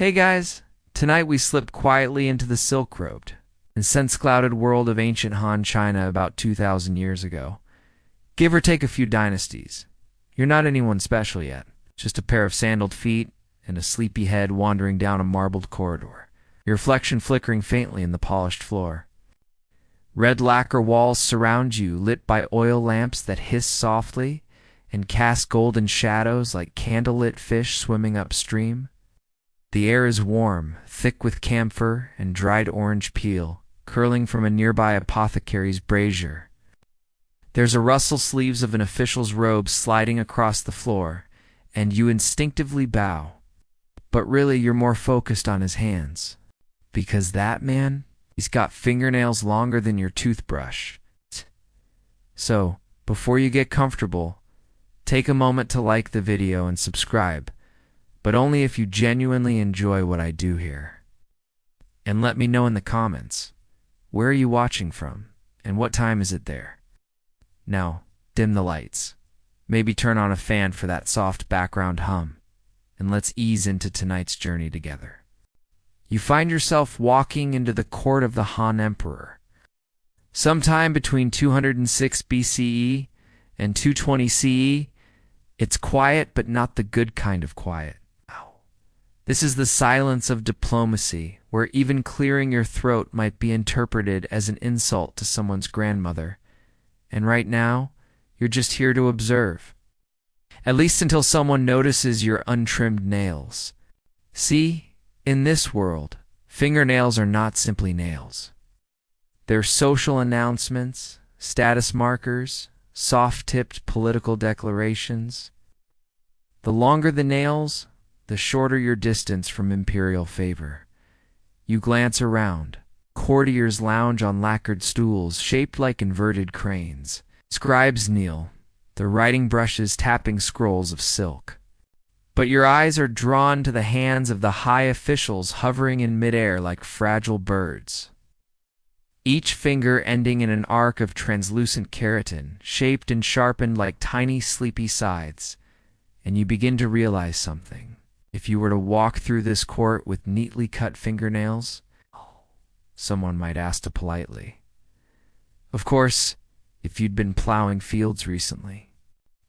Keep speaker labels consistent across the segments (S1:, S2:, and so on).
S1: Hey guys, tonight we slip quietly into the silk-robed and sense-clouded world of ancient Han China about 2,000 years ago. Give or take a few dynasties. You're not anyone special yet, just a pair of sandaled feet and a sleepy head wandering down a marbled corridor, your reflection flickering faintly in the polished floor. Red lacquer walls surround you, lit by oil lamps that hiss softly and cast golden shadows like candlelit fish swimming upstream. The air is warm, thick with camphor and dried orange peel, curling from a nearby apothecary's brazier. There's a rustle sleeves of an official's robe sliding across the floor, and you instinctively bow. But really, you're more focused on his hands. Because that man, he's got fingernails longer than your toothbrush. So, before you get comfortable, take a moment to like the video and subscribe, but only if you genuinely enjoy what I do here. And let me know in the comments, where are you watching from, and what time is it there? Now, dim the lights. Maybe turn on a fan for that soft background hum, and let's ease into tonight's journey together. You find yourself walking into the court of the Han Emperor. Sometime between 206 BCE and 220 CE, it's quiet but not the good kind of quiet. This is the silence of diplomacy, where even clearing your throat might be interpreted as an insult to someone's grandmother. And right now, you're just here to observe. At least until someone notices your untrimmed nails. See, in this world, fingernails are not simply nails. They're social announcements, status markers, soft-tipped political declarations. The longer the nails, the shorter your distance from imperial favor. You glance around. Courtiers lounge on lacquered stools shaped like inverted cranes. Scribes kneel, their writing brushes tapping scrolls of silk. But your eyes are drawn to the hands of the high officials hovering in midair like fragile birds. Each finger ending in an arc of translucent keratin, shaped and sharpened like tiny sleepy scythes. And you begin to realize something. If you were to walk through this court with neatly cut fingernails, someone might ask politely. Of course, if you'd been plowing fields recently.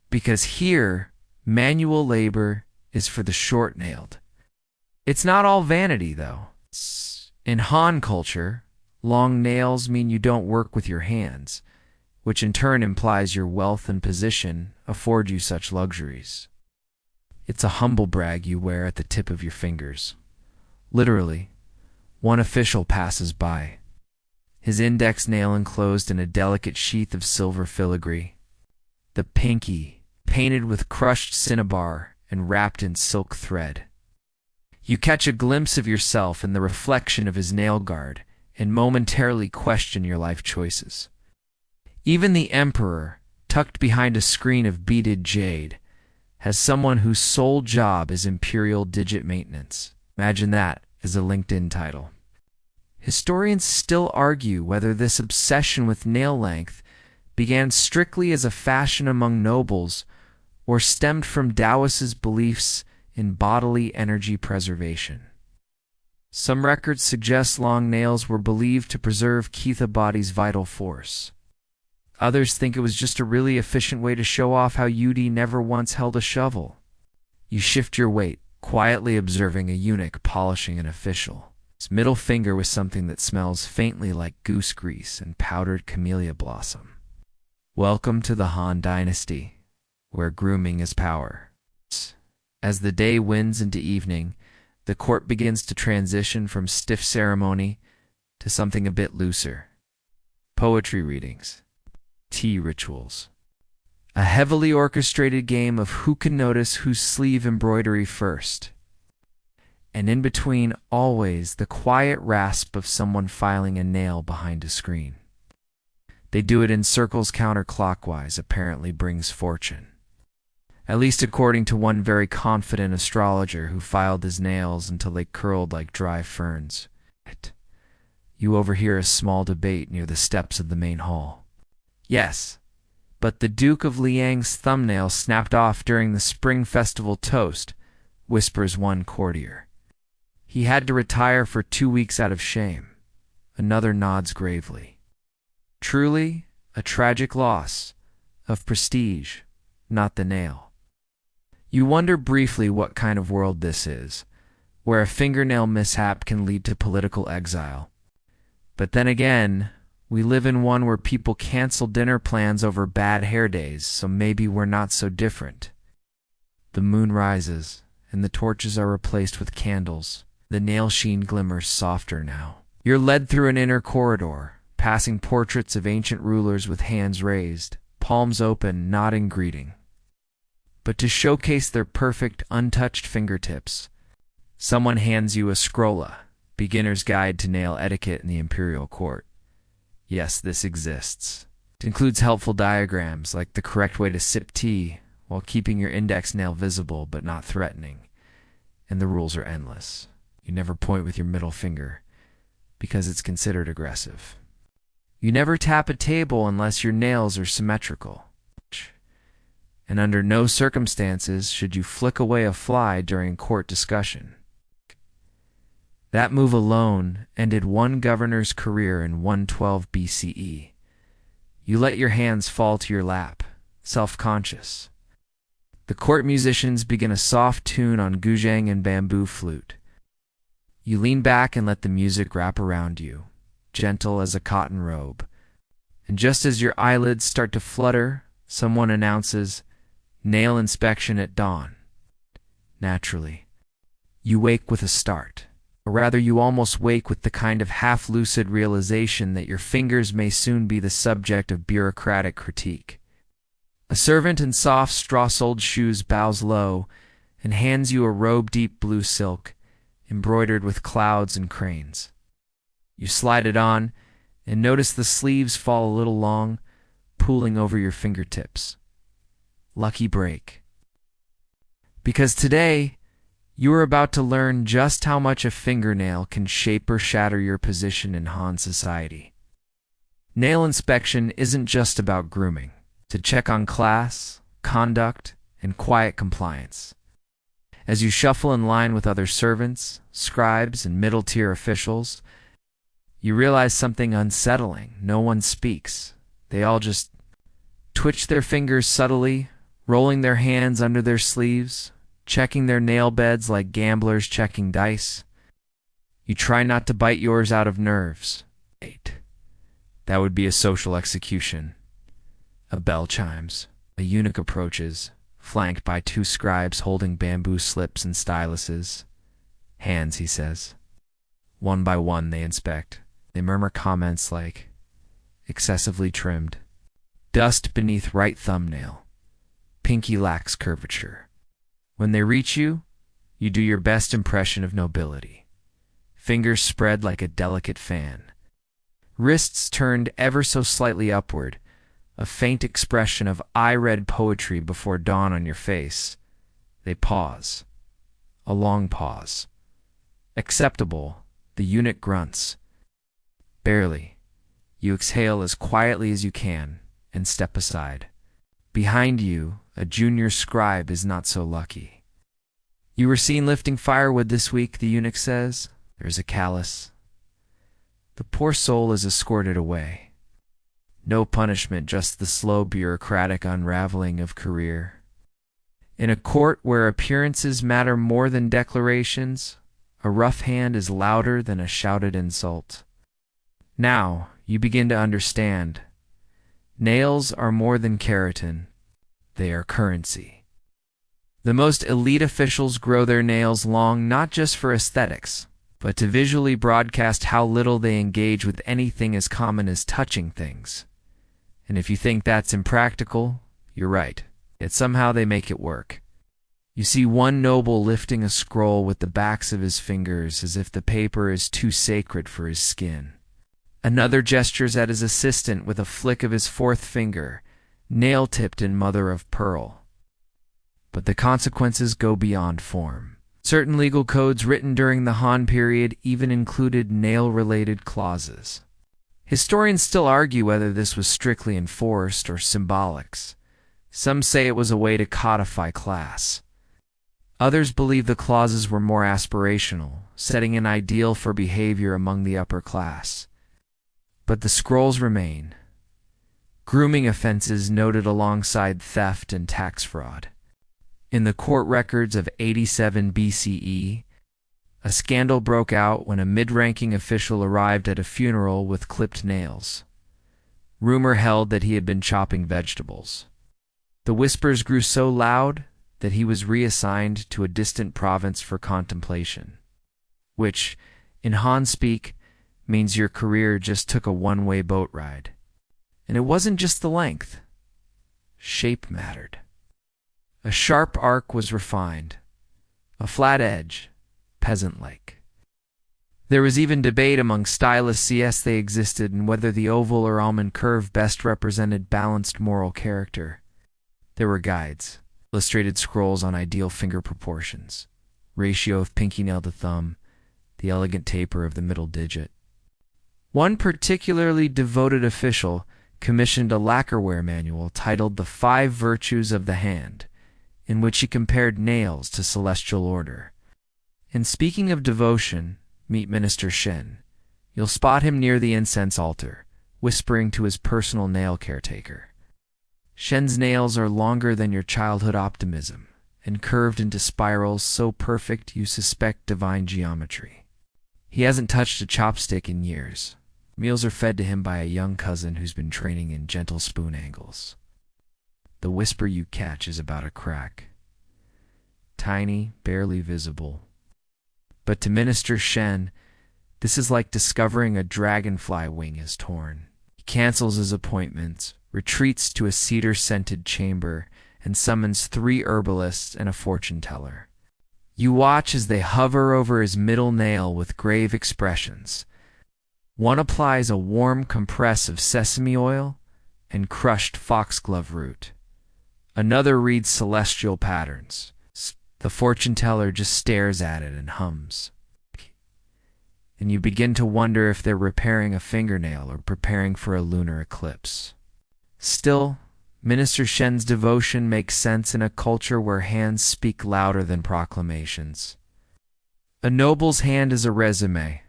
S1: Because here, manual labor is for the short-nailed. It's not all vanity, though. In Han culture, long nails mean you don't work with your hands, which in turn implies your wealth and position afford you such luxuries. It's a humble brag you wear at the tip of your fingers. Literally, one official passes by, his index nail enclosed in a delicate sheath of silver filigree, the pinky painted with crushed cinnabar and wrapped in silk thread. You catch a glimpse of yourself in the reflection of his nail guard and momentarily question your life choices. Even the emperor, tucked behind a screen of beaded jade, has someone whose sole job is imperial digit maintenance. Imagine that as a LinkedIn title. Historians still argue whether this obsession with nail length began strictly as a fashion among nobles or stemmed from Taoist's beliefs in bodily energy preservation. Some records suggest long nails were believed to preserve Kitha body's vital force. Others think it was just a really efficient way to show off how Yudi never once held a shovel. You shift your weight, quietly observing a eunuch polishing an official. His middle finger with something that smells faintly like goose grease and powdered camellia blossom. Welcome to the Han Dynasty, where grooming is power. As the day winds into evening, the court begins to transition from stiff ceremony to something a bit looser. Poetry readings. Tea rituals. A heavily orchestrated game of who can notice whose sleeve embroidery first. And in between, always the quiet rasp of someone filing a nail behind a screen. They do it in circles counterclockwise, apparently brings fortune. At least according to one very confident astrologer who filed his nails until they curled like dry ferns. You overhear a small debate near the steps of the main hall. Yes, but the Duke of Liang's thumbnail snapped off during the Spring Festival toast, whispers one courtier. He had to retire for 2 weeks out of shame. Another nods gravely. Truly, a tragic loss of prestige, not the nail. You wonder briefly what kind of world this is, where a fingernail mishap can lead to political exile. But then again, we live in one where people cancel dinner plans over bad hair days, so maybe we're not so different. The moon rises, and the torches are replaced with candles. The nail sheen glimmers softer now. You're led through an inner corridor, passing portraits of ancient rulers with hands raised, palms open, nodding greeting. But to showcase their perfect, untouched fingertips, someone hands you a scrolla, beginner's guide to nail etiquette in the imperial court. Yes, this exists. It includes helpful diagrams like the correct way to sip tea while keeping your index nail visible but not threatening. And the rules are endless. You never point with your middle finger because it's considered aggressive. You never tap a table unless your nails are symmetrical. And under no circumstances should you flick away a fly during court discussion. That move alone ended one governor's career in 112 BCE. You let your hands fall to your lap, self-conscious. The court musicians begin a soft tune on guzheng and bamboo flute. You lean back and let the music wrap around you, gentle as a cotton robe. And just as your eyelids start to flutter, someone announces, "Nail inspection at dawn." Naturally, you wake with a start. Or rather, you almost wake with the kind of half-lucid realization that your fingers may soon be the subject of bureaucratic critique. A servant in soft, straw-soled shoes bows low and hands you a robe deep blue silk, embroidered with clouds and cranes. You slide it on and notice the sleeves fall a little long, pooling over your fingertips. Lucky break. Because today, you are about to learn just how much a fingernail can shape or shatter your position in Han society. Nail inspection isn't just about grooming. To check on class, conduct, and quiet compliance. As you shuffle in line with other servants, scribes, and middle-tier officials, you realize something unsettling. No one speaks. They all just twitch their fingers subtly, rolling their hands under their sleeves, checking their nail beds like gamblers checking dice. You try not to bite yours out of nerves. 8. That would be a social execution. A bell chimes. A eunuch approaches, flanked by 2 scribes holding bamboo slips and styluses. "Hands," he says. One by one they inspect. They murmur comments like, "excessively trimmed," "dust beneath right thumbnail," "pinky lacks curvature." When they reach you, you do your best impression of nobility. Fingers spread like a delicate fan. Wrists turned ever so slightly upward, a faint expression of I-read poetry before dawn on your face. They pause. A long pause. Acceptable, the eunuch grunts. Barely. You exhale as quietly as you can and step aside. Behind you, a junior scribe is not so lucky. "You were seen lifting firewood this week," the eunuch says. There's a callous. The poor soul is escorted away. No punishment, just the slow bureaucratic unraveling of career. In a court where appearances matter more than declarations, a rough hand is louder than a shouted insult. Now, you begin to understand. Nails are more than keratin. They are currency. The most elite officials grow their nails long not just for aesthetics, but to visually broadcast how little they engage with anything as common as touching things. And if you think that's impractical, you're right. Yet somehow they make it work. You see one noble lifting a scroll with the backs of his fingers as if the paper is too sacred for his skin. Another gestures at his assistant with a flick of his 4th finger, nail-tipped in mother of pearl. But the consequences go beyond form. Certain legal codes written during the Han period even included nail-related clauses. Historians still argue whether this was strictly enforced or symbolics. Some say it was a way to codify class. Others believe the clauses were more aspirational, setting an ideal for behavior among the upper class. But the scrolls remain. Grooming offenses noted alongside theft and tax fraud. In the court records of 87 BCE, a scandal broke out when a mid-ranking official arrived at a funeral with clipped nails. Rumor held that he had been chopping vegetables. The whispers grew so loud that he was reassigned to a distant province for contemplation, which, in Han speak, means your career just took a one-way boat ride. And it wasn't just the length. Shape mattered. A sharp arc was refined, a flat edge, peasant-like. There was even debate among stylists, yes, they existed, and whether the oval or almond curve best represented balanced moral character. There were guides, illustrated scrolls on ideal finger proportions, ratio of pinky nail to thumb, the elegant taper of the middle digit. One particularly devoted official commissioned a lacquerware manual titled The 5 Virtues of the Hand, in which he compared nails to celestial order. And speaking of devotion, meet Minister Shen. You'll spot him near the incense altar, whispering to his personal nail caretaker. Shen's nails are longer than your childhood optimism, and curved into spirals so perfect you suspect divine geometry. He hasn't touched a chopstick in years. Meals are fed to him by a young cousin who's been training in gentle spoon angles. The whisper you catch is about a crack. Tiny, barely visible. But to Minister Shen, this is like discovering a dragonfly wing is torn. He cancels his appointments, retreats to a cedar-scented chamber, and summons 3 herbalists and a fortune-teller. You watch as they hover over his middle nail with grave expressions. One applies a warm compress of sesame oil and crushed foxglove root. Another reads celestial patterns. The fortune-teller just stares at it and hums. And you begin to wonder if they're repairing a fingernail or preparing for a lunar eclipse. Still, Minister Shen's devotion makes sense in a culture where hands speak louder than proclamations. A noble's hand is a resume,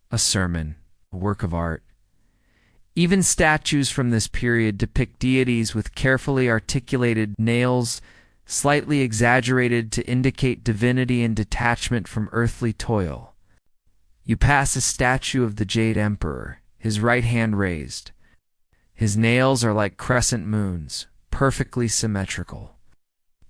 S1: a sermon, a work of art. Even statues from this period depict deities with carefully articulated nails, slightly exaggerated to indicate divinity and detachment from earthly toil. You pass a statue of the Jade Emperor, his right hand raised. His nails are like crescent moons, perfectly symmetrical.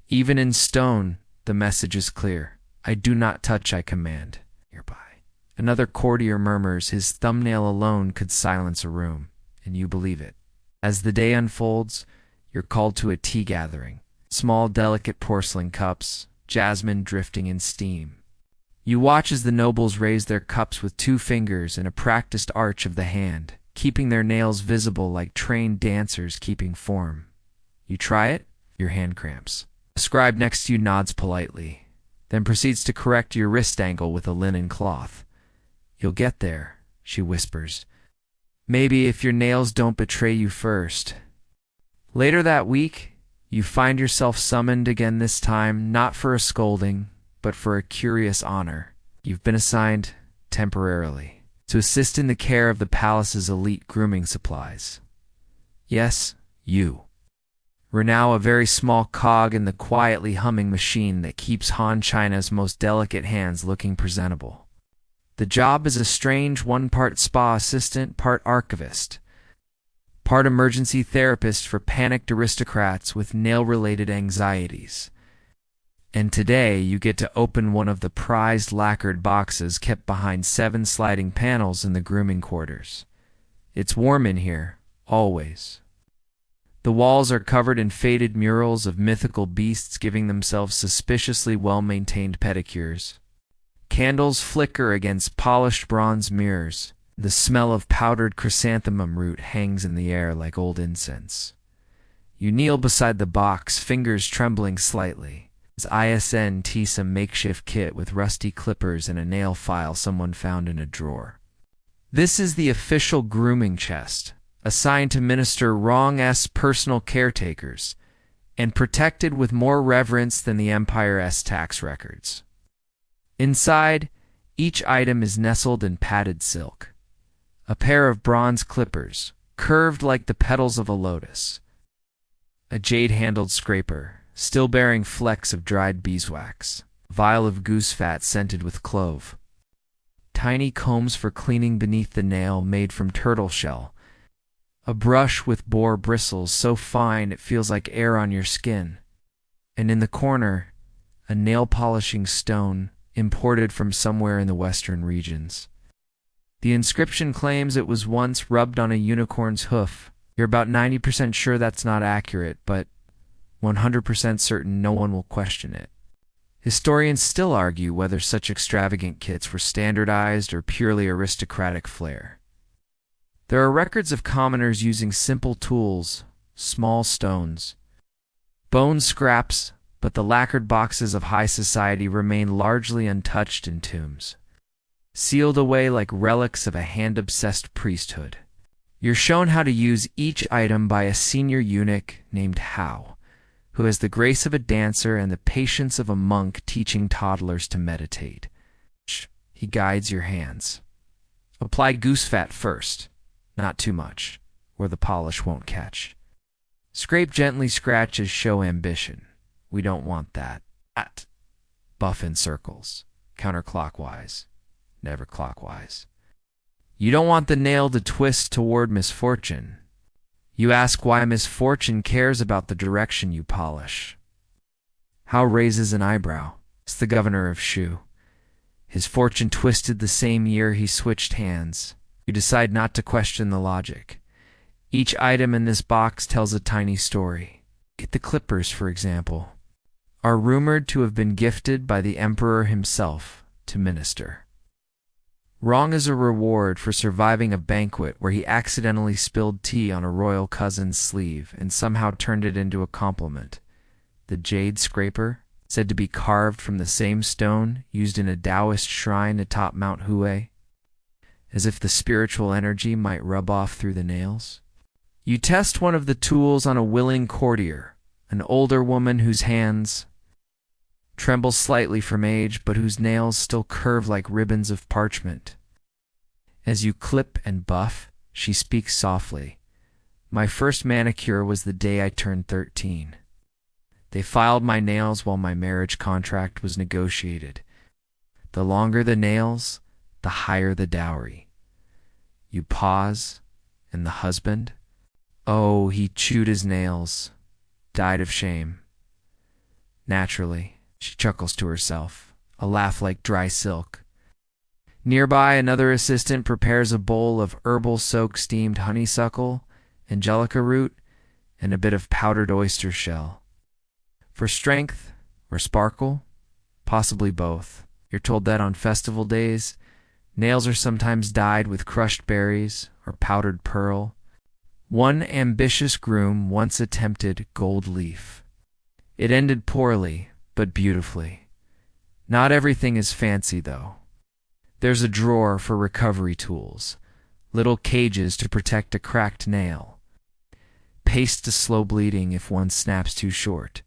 S1: Even in stone, the message is clear. I do not touch, I command. Nearby. Another courtier murmurs his thumbnail alone could silence a room, and you believe it. As the day unfolds, you're called to a tea gathering. Small, delicate porcelain cups, jasmine drifting in steam. You watch as the nobles raise their cups with 2 fingers in a practiced arch of the hand, keeping their nails visible like trained dancers keeping form. You try it, your hand cramps. The scribe next to you nods politely, then proceeds to correct your wrist angle with a linen cloth. You'll get there, she whispers. Maybe if your nails don't betray you first. Later that week, you find yourself summoned again, this time not for a scolding, but for a curious honor. You've been assigned, temporarily, to assist in the care of the palace's elite grooming supplies. Yes, you. We're now a very small cog in the quietly humming machine that keeps Han China's most delicate hands looking presentable. The job is a strange one-part spa assistant, part archivist, part emergency therapist for panicked aristocrats with nail-related anxieties. And today you get to open one of the prized lacquered boxes kept behind 7 sliding panels in the grooming quarters. It's warm in here, always. The walls are covered in faded murals of mythical beasts giving themselves suspiciously well-maintained pedicures. Candles flicker against polished bronze mirrors. The smell of powdered chrysanthemum root hangs in the air like old incense. You kneel beside the box, fingers trembling slightly, as ISN tees some makeshift kit with rusty clippers and a nail file someone found in a drawer. This is the official grooming chest, assigned to Minister Wrong-S personal caretakers, and protected with more reverence than the Empire's tax records. Inside, each item is nestled in padded silk. A pair of bronze clippers, curved like the petals of a lotus. A jade-handled scraper, still bearing flecks of dried beeswax. A vial of goose fat scented with clove. Tiny combs for cleaning beneath the nail made from turtle shell. A brush with boar bristles so fine it feels like air on your skin. And in the corner, a nail-polishing stone imported from somewhere in the western regions. The inscription claims it was once rubbed on a unicorn's hoof. You're about 90% sure that's not accurate, but 100% certain no one will question it. Historians still argue whether such extravagant kits were standardized or purely aristocratic flair. There are records of commoners using simple tools, small stones, bone scraps, but the lacquered boxes of high society remain largely untouched in tombs, sealed away like relics of a hand-obsessed priesthood. You're shown how to use each item by a senior eunuch named Hao, who has the grace of a dancer and the patience of a monk teaching toddlers to meditate. He guides your hands. Apply goose fat first, not too much, or the polish won't catch. Scrape gently scratches show ambition. We don't want that. Buff in circles, counterclockwise, never clockwise. You don't want the nail to twist toward misfortune. You ask why misfortune cares about the direction you polish. Hao raises an eyebrow. It's the governor of Shu. His fortune twisted the same year he switched hands. You decide not to question the logic. Each item in this box tells a tiny story. Get the clippers, for example, are rumored to have been gifted by the emperor himself to minister. Wrong is a reward for surviving a banquet where he accidentally spilled tea on a royal cousin's sleeve and somehow turned it into a compliment. The jade scraper, said to be carved from the same stone used in a Taoist shrine atop Mount Hue, as if the spiritual energy might rub off through the nails. You test one of the tools on a willing courtier, an older woman whose hands tremble slightly from age, but whose nails still curve like ribbons of parchment. As you clip and buff, she speaks softly. My first manicure was the day I turned 13. They filed my nails while my marriage contract was negotiated. The longer the nails, the higher the dowry. You pause, and the husband? Oh, he chewed his nails, died of shame. Naturally. She chuckles to herself, a laugh like dry silk. Nearby, another assistant prepares a bowl of herbal-soaked steamed honeysuckle, angelica root, and a bit of powdered oyster shell. For strength or sparkle, possibly both. You're told that on festival days, nails are sometimes dyed with crushed berries or powdered pearl. One ambitious groom once attempted gold leaf. It ended poorly, but beautifully. Not everything is fancy, though. There's a drawer for recovery tools, little cages to protect a cracked nail, paste to slow bleeding if one snaps too short.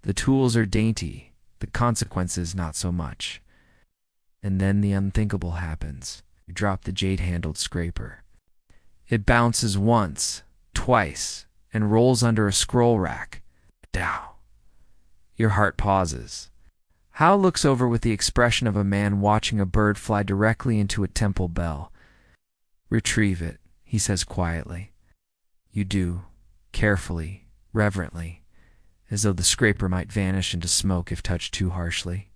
S1: The tools are dainty, the consequences not so much. And then the unthinkable happens. You drop the jade-handled scraper. It bounces once, twice, and rolls under a scroll rack. Dow. Your heart pauses. Hao looks over with the expression of a man watching a bird fly directly into a temple bell. Retrieve it, he says quietly. You do, carefully, reverently, as though the scraper might vanish into smoke if touched too harshly.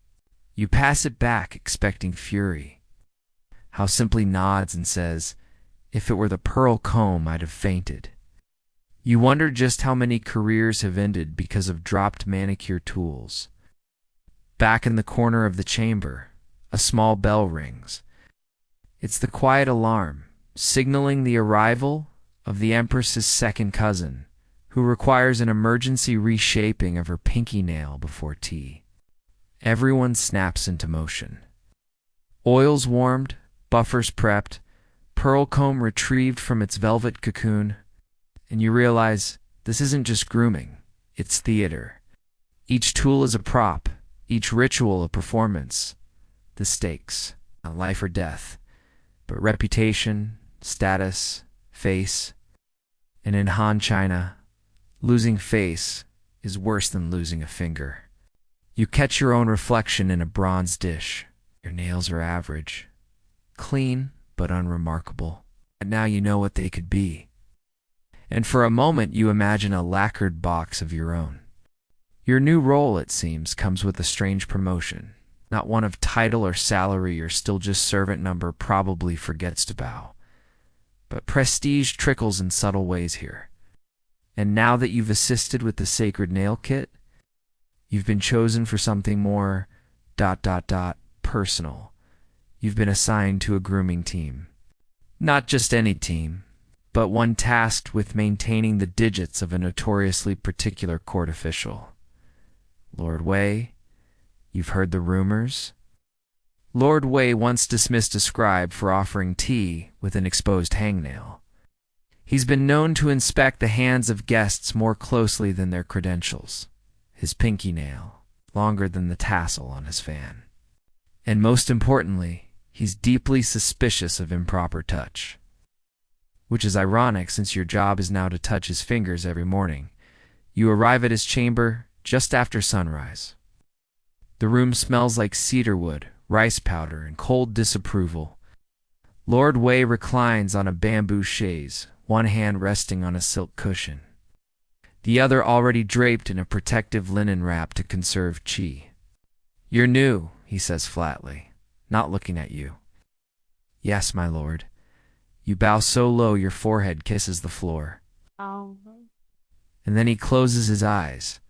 S1: You pass it back, expecting fury. Hao simply nods and says, if it were the pearl comb, I'd have fainted. You wonder just how many careers have ended because of dropped manicure tools. Back in the corner of the chamber, a small bell rings. It's the quiet alarm, signaling the arrival of the Empress's second cousin, who requires an emergency reshaping of her pinky nail before tea. Everyone snaps into motion. Oils warmed, buffers prepped, pearl comb retrieved from its velvet cocoon, and you realize this isn't just grooming. It's theater. Each tool is a prop, each ritual a performance. The stakes, not life or death, but reputation, status, face. And in Han China, losing face is worse than losing a finger. You catch your own reflection in a bronze dish. Your nails are average, clean but unremarkable. And now you know what they could be. And for a moment you imagine a lacquered box of your own. Your new role, it seems, comes with a strange promotion. Not one of title or salary or still just servant number probably forgets to bow. But prestige trickles in subtle ways here. And now that you've assisted with the sacred nail kit, you've been chosen for something more ... personal. You've been assigned to a grooming team. Not just any team, but one tasked with maintaining the digits of a notoriously particular court official. Lord Wei, you've heard the rumors? Lord Wei once dismissed a scribe for offering tea with an exposed hangnail. He's been known to inspect the hands of guests more closely than their credentials. His pinky nail, longer than the tassel on his fan. And most importantly, he's deeply suspicious of improper touch. Which is ironic since your job is now to touch his fingers every morning. You arrive at his chamber just after sunrise. The room smells like cedarwood, rice powder, and cold disapproval. Lord Wei reclines on a bamboo chaise, one hand resting on a silk cushion, the other already draped in a protective linen wrap to conserve qi. "You're new," he says flatly, not looking at you. "Yes, my lord." You bow so low your forehead kisses the floor.
S2: Oh.
S1: And then he closes his eyes.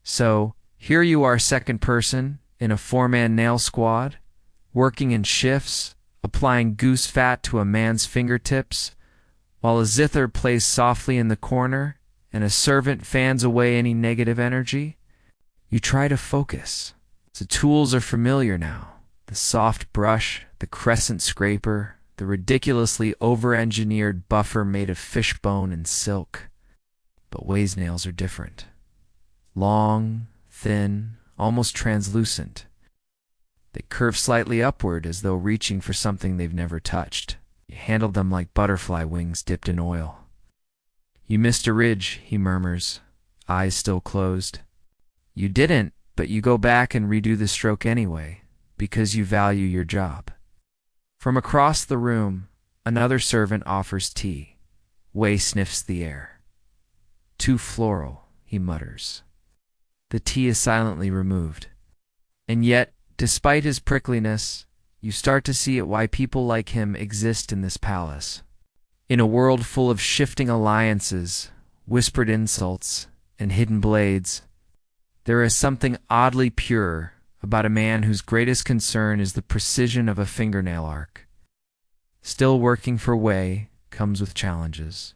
S1: "So, here you are, second person, in a four-man nail squad, working in shifts, applying goose fat to a man's fingertips, while a zither plays softly in the corner, and a servant fans away any negative energy. You try to focus. The tools are familiar now. The soft brush, the crescent scraper, the ridiculously over-engineered buffer made of fishbone and silk. But Wei's nails are different. Long, thin, almost translucent. They curve slightly upward as though reaching for something they've never touched. You handle them like butterfly wings dipped in oil. "You missed a ridge," he murmurs, eyes still closed. "You didn't, but you go back and redo the stroke anyway, because you value your job." From across the room, another servant offers tea. Wei sniffs the air. "Too floral," he mutters. The tea is silently removed. And yet, despite his prickliness, you start to see why people like him exist in this palace. In a world full of shifting alliances, whispered insults, and hidden blades, there is something oddly pure about a man whose greatest concern is the precision of a fingernail arc. Still working for Wei comes with challenges.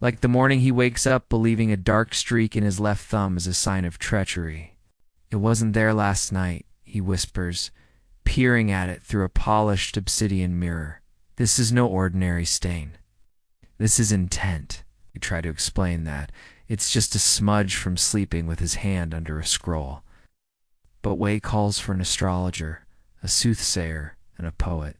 S1: Like the morning he wakes up believing a dark streak in his left thumb is a sign of treachery. "It wasn't there last night," he whispers, peering at it through a polished obsidian mirror. "This is no ordinary stain. This is intent." You try to explain that. It's just a smudge from sleeping with his hand under a scroll. But Wei calls for an astrologer, a soothsayer, and a poet.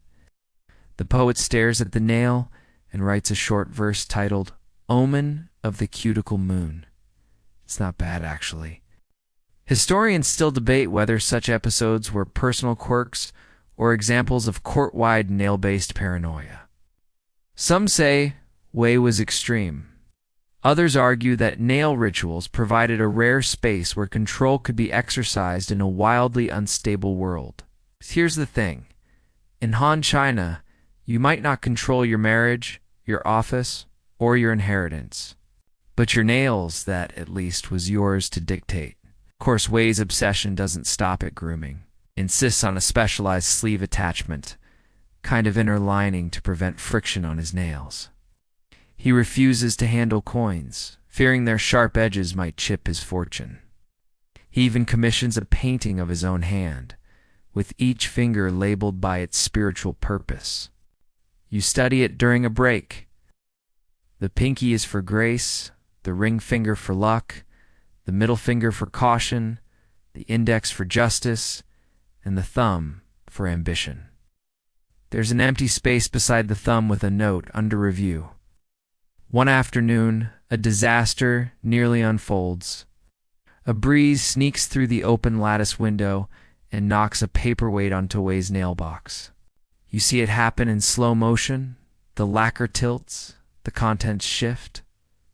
S1: The poet stares at the nail and writes a short verse titled "Omen of the Cuticle Moon." It's not bad, actually. Historians still debate whether such episodes were personal quirks or examples of court-wide nail-based paranoia. Some say Wei was extreme. Others argue that nail rituals provided a rare space where control could be exercised in a wildly unstable world. Here's the thing. In Han China, you might not control your marriage, your office, or your inheritance. But your nails, that, at least, was yours to dictate. Of course, Wei's obsession doesn't stop at grooming. Insists on a specialized sleeve attachment, kind of inner lining to prevent friction on his nails. He refuses to handle coins, fearing their sharp edges might chip his fortune. He even commissions a painting of his own hand, with each finger labeled by its spiritual purpose. You study it during a break. The pinky is for grace, the ring finger for luck, the middle finger for caution, the index for justice, and the thumb for ambition. There's an empty space beside the thumb with a note under review. One afternoon, a disaster nearly unfolds. A breeze sneaks through the open lattice window and knocks a paperweight onto Wei's nail box. You see it happen in slow motion. The lacquer tilts, the contents shift,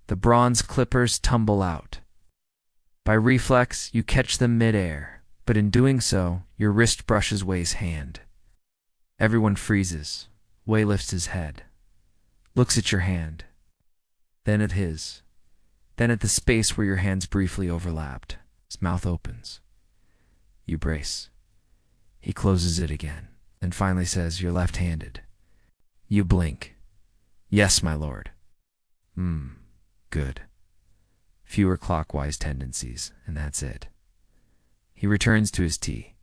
S1: the bronze clippers tumble out. By reflex, you catch them mid-air, but in doing so, your wrist brushes Wei's hand. Everyone freezes. Wei lifts his head, looks at your hand, then at his, then at the space where your hands briefly overlapped. His mouth opens. You brace. He closes it again, and finally says, "You're left-handed." You blink. "Yes, my lord." Good. Fewer clockwise tendencies, and that's it. He returns to his tea.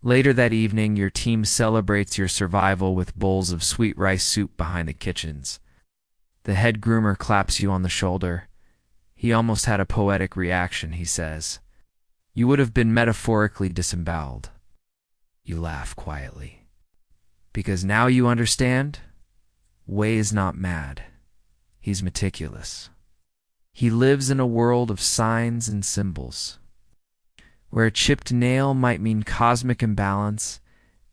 S1: Later that evening, your team celebrates your survival with bowls of sweet rice soup behind the kitchens. The head groomer claps you on the shoulder. He almost had a poetic reaction, he says. You would have been metaphorically disemboweled. You laugh quietly. Because now you understand? Wei is not mad. He's meticulous. He lives in a world of signs and symbols, where a chipped nail might mean cosmic imbalance,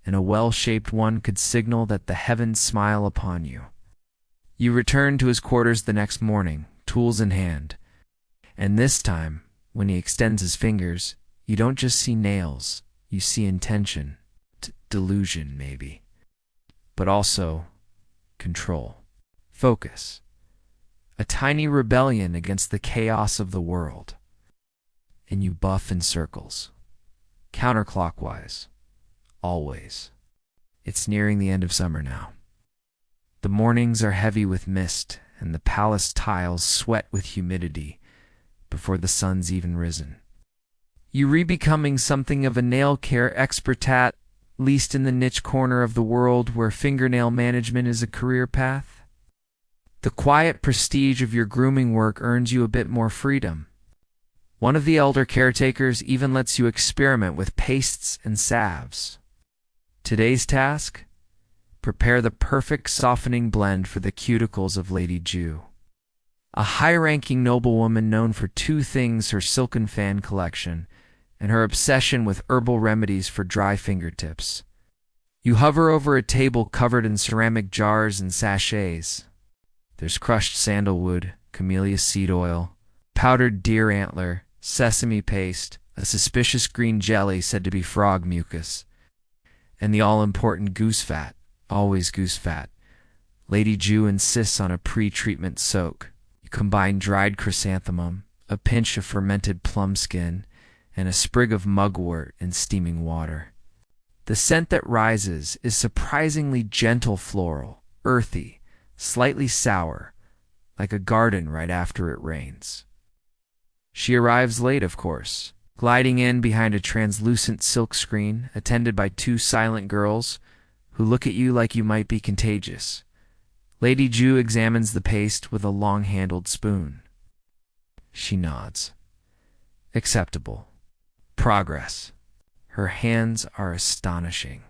S1: and a well-shaped one could signal that the heavens smile upon you. You return to his quarters the next morning, tools in hand, and this time, when he extends his fingers, you don't just see nails, you see intention, delusion maybe, but also control, focus, a tiny rebellion against the chaos of the world. And you buff in circles, counterclockwise, always. It's nearing the end of summer now. The mornings are heavy with mist, and the palace tiles sweat with humidity before the sun's even risen. You re-becoming something of a nail care expert, at least in the niche corner of the world where fingernail management is a career path. The quiet prestige of your grooming work earns you a bit more freedom. One of the elder caretakers even lets you experiment with pastes and salves. Today's task? Prepare the perfect softening blend for the cuticles of Lady Ju, a high-ranking noblewoman known for two things: her silken fan collection and her obsession with herbal remedies for dry fingertips. You hover over a table covered in ceramic jars and sachets. There's crushed sandalwood, camellia seed oil, powdered deer antler, sesame paste, a suspicious green jelly said to be frog mucus, and the all-important goose fat, always goose fat. Lady Ju insists on a pre-treatment soak. You combine dried chrysanthemum, a pinch of fermented plum skin, and a sprig of mugwort in steaming water. The scent that rises is surprisingly gentle floral, earthy, slightly sour, like a garden right after it rains. She arrives late, of course, gliding in behind a translucent silk screen, attended by two silent girls who look at you like you might be contagious. Lady Ju examines the paste with a long-handled spoon. She nods. Acceptable. Progress. Her hands are astonishing.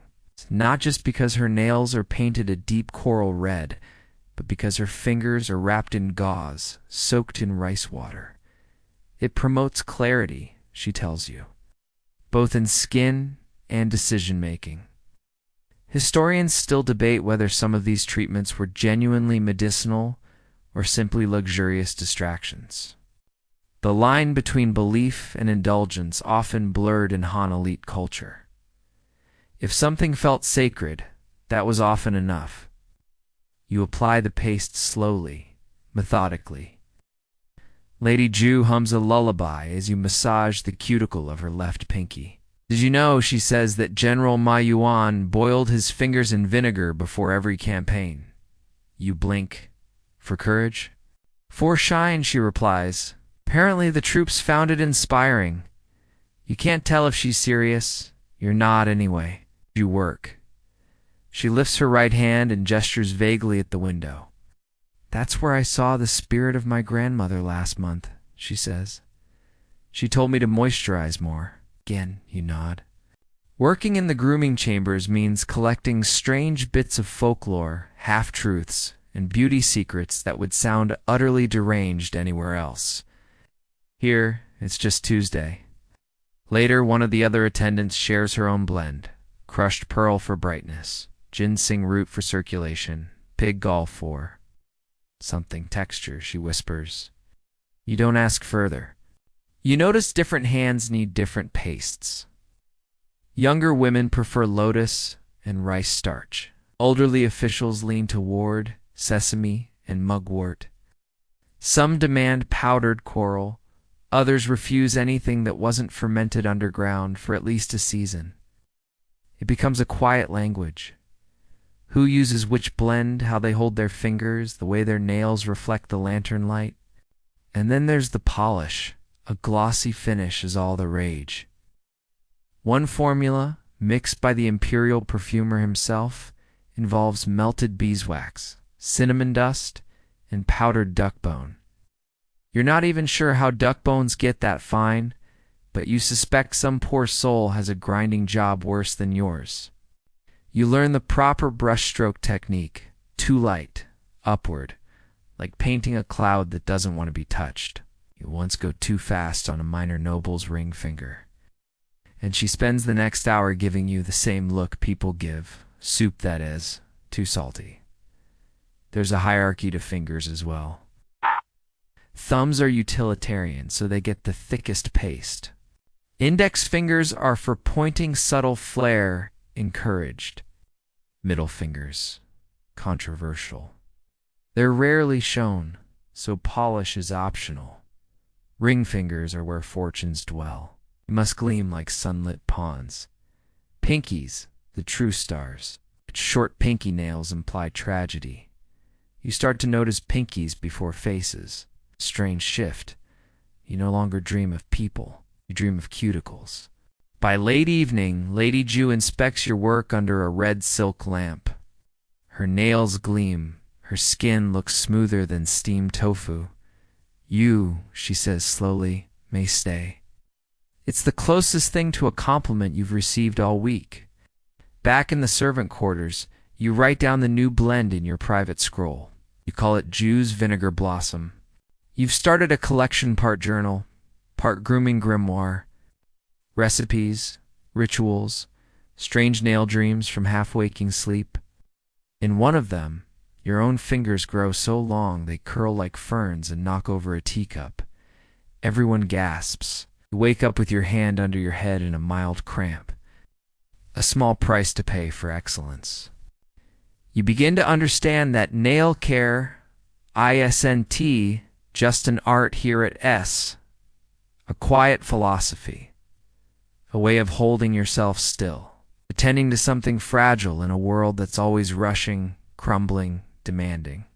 S1: Not just because her nails are painted a deep coral red, but because her fingers are wrapped in gauze, soaked in rice water. It promotes clarity, she tells you, both in skin and decision-making. Historians still debate whether some of these treatments were genuinely medicinal or simply luxurious distractions. The line between belief and indulgence often blurred in Han elite culture. If something felt sacred, that was often enough. You apply the paste slowly, methodically. Lady Ju hums a lullaby as you massage the cuticle of her left pinky. Did you know, she says, that General Ma Yuan boiled his fingers in vinegar before every campaign? You blink. For courage? For shine, she replies. Apparently the troops found it inspiring. You can't tell if she's serious. You're not anyway. You work. She lifts her right hand and gestures vaguely at the window. That's where I saw the spirit of my grandmother last month, she says. She told me to moisturize more. Again, you nod. Working in the grooming chambers means collecting strange bits of folklore, half-truths, and beauty secrets that would sound utterly deranged anywhere else. Here, it's just Tuesday. Later, one of the other attendants shares her own blend. Crushed pearl for brightness, ginseng root for circulation, pig gall for something texture, she whispers. You don't ask further. You notice different hands need different pastes. Younger women prefer lotus and rice starch. Elderly officials lean toward sesame and mugwort. Some demand powdered coral. Others refuse anything that wasn't fermented underground for at least a season. It becomes a quiet language. Who uses which blend, how they hold their fingers, the way their nails reflect the lantern light. And then there's the polish. A glossy finish is all the rage. One formula, mixed by the imperial perfumer himself, involves melted beeswax, cinnamon dust, and powdered duck bone. You're not even sure how duck bones get that fine, but you suspect some poor soul has a grinding job worse than yours. You learn the proper brushstroke technique, too light, upward, like painting a cloud that doesn't want to be touched. You once go too fast on a minor noble's ring finger. And she spends the next hour giving you the same look people give, soup that is, too salty. There's a hierarchy to fingers as well. Thumbs are utilitarian, so they get the thickest paste. Index fingers are for pointing subtle flair, encouraged. Middle fingers, controversial. They're rarely shown, so polish is optional. Ring fingers are where fortunes dwell. You must gleam like sunlit pawns. Pinkies, the true stars. Short pinky nails imply tragedy. You start to notice pinkies before faces. Strange shift. You no longer dream of people. You dream of cuticles. By late evening, Lady Jew inspects your work under a red silk lamp. Her nails gleam. Her skin looks smoother than steamed tofu. You, she says slowly, may stay. It's the closest thing to a compliment you've received all week. Back in the servant quarters, you write down the new blend in your private scroll. You call it Jew's Vinegar Blossom. You've started a collection, part journal, part grooming grimoire, recipes, rituals, strange nail dreams from half-waking sleep. In one of them, your own fingers grow so long they curl like ferns and knock over a teacup. Everyone gasps. You wake up with your hand under your head in a mild cramp. A small price to pay for excellence. You begin to understand that nail care, ISNT, just an art here at S, a quiet philosophy, a way of holding yourself still, attending to something fragile in a world that's always rushing, crumbling, demanding.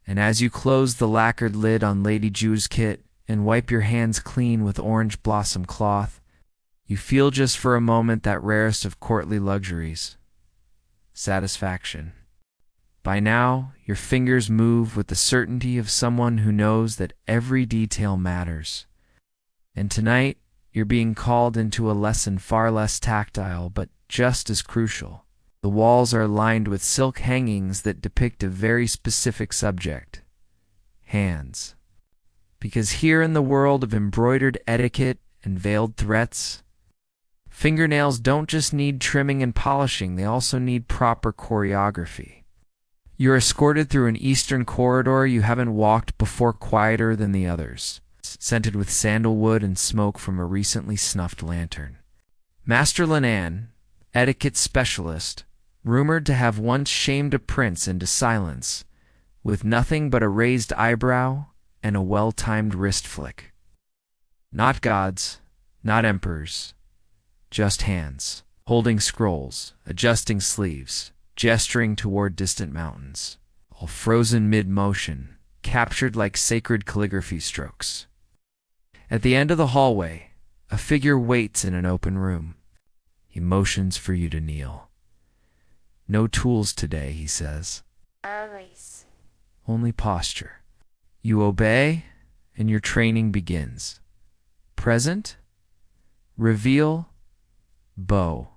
S1: And as you close the lacquered lid on Lady Jew's kit and wipe your hands clean with orange blossom cloth, you feel just for a moment that rarest of courtly luxuries, satisfaction. By now, your fingers move with the certainty of someone who knows that every detail matters. And tonight, you're being called into a lesson far less tactile, but just as crucial. The walls are lined with silk hangings that depict a very specific subject: hands. Because here in the world of embroidered etiquette and veiled threats, fingernails don't just need trimming and polishing, they also need proper choreography. You're escorted through an eastern corridor you haven't walked before, quieter than the others, scented with sandalwood and smoke from a recently snuffed lantern. Master Lenan, etiquette specialist, rumored to have once shamed a prince into silence, with nothing but a raised eyebrow and a well-timed wrist flick. Not gods, not emperors, just hands, holding scrolls, adjusting sleeves, gesturing toward distant mountains, all frozen mid-motion, captured like sacred calligraphy strokes. At the end of the hallway, a figure waits in an open room. He motions for you to kneel. No tools today, he says.
S2: Always.
S1: Only posture. You obey, and your training begins. Present, reveal, bow,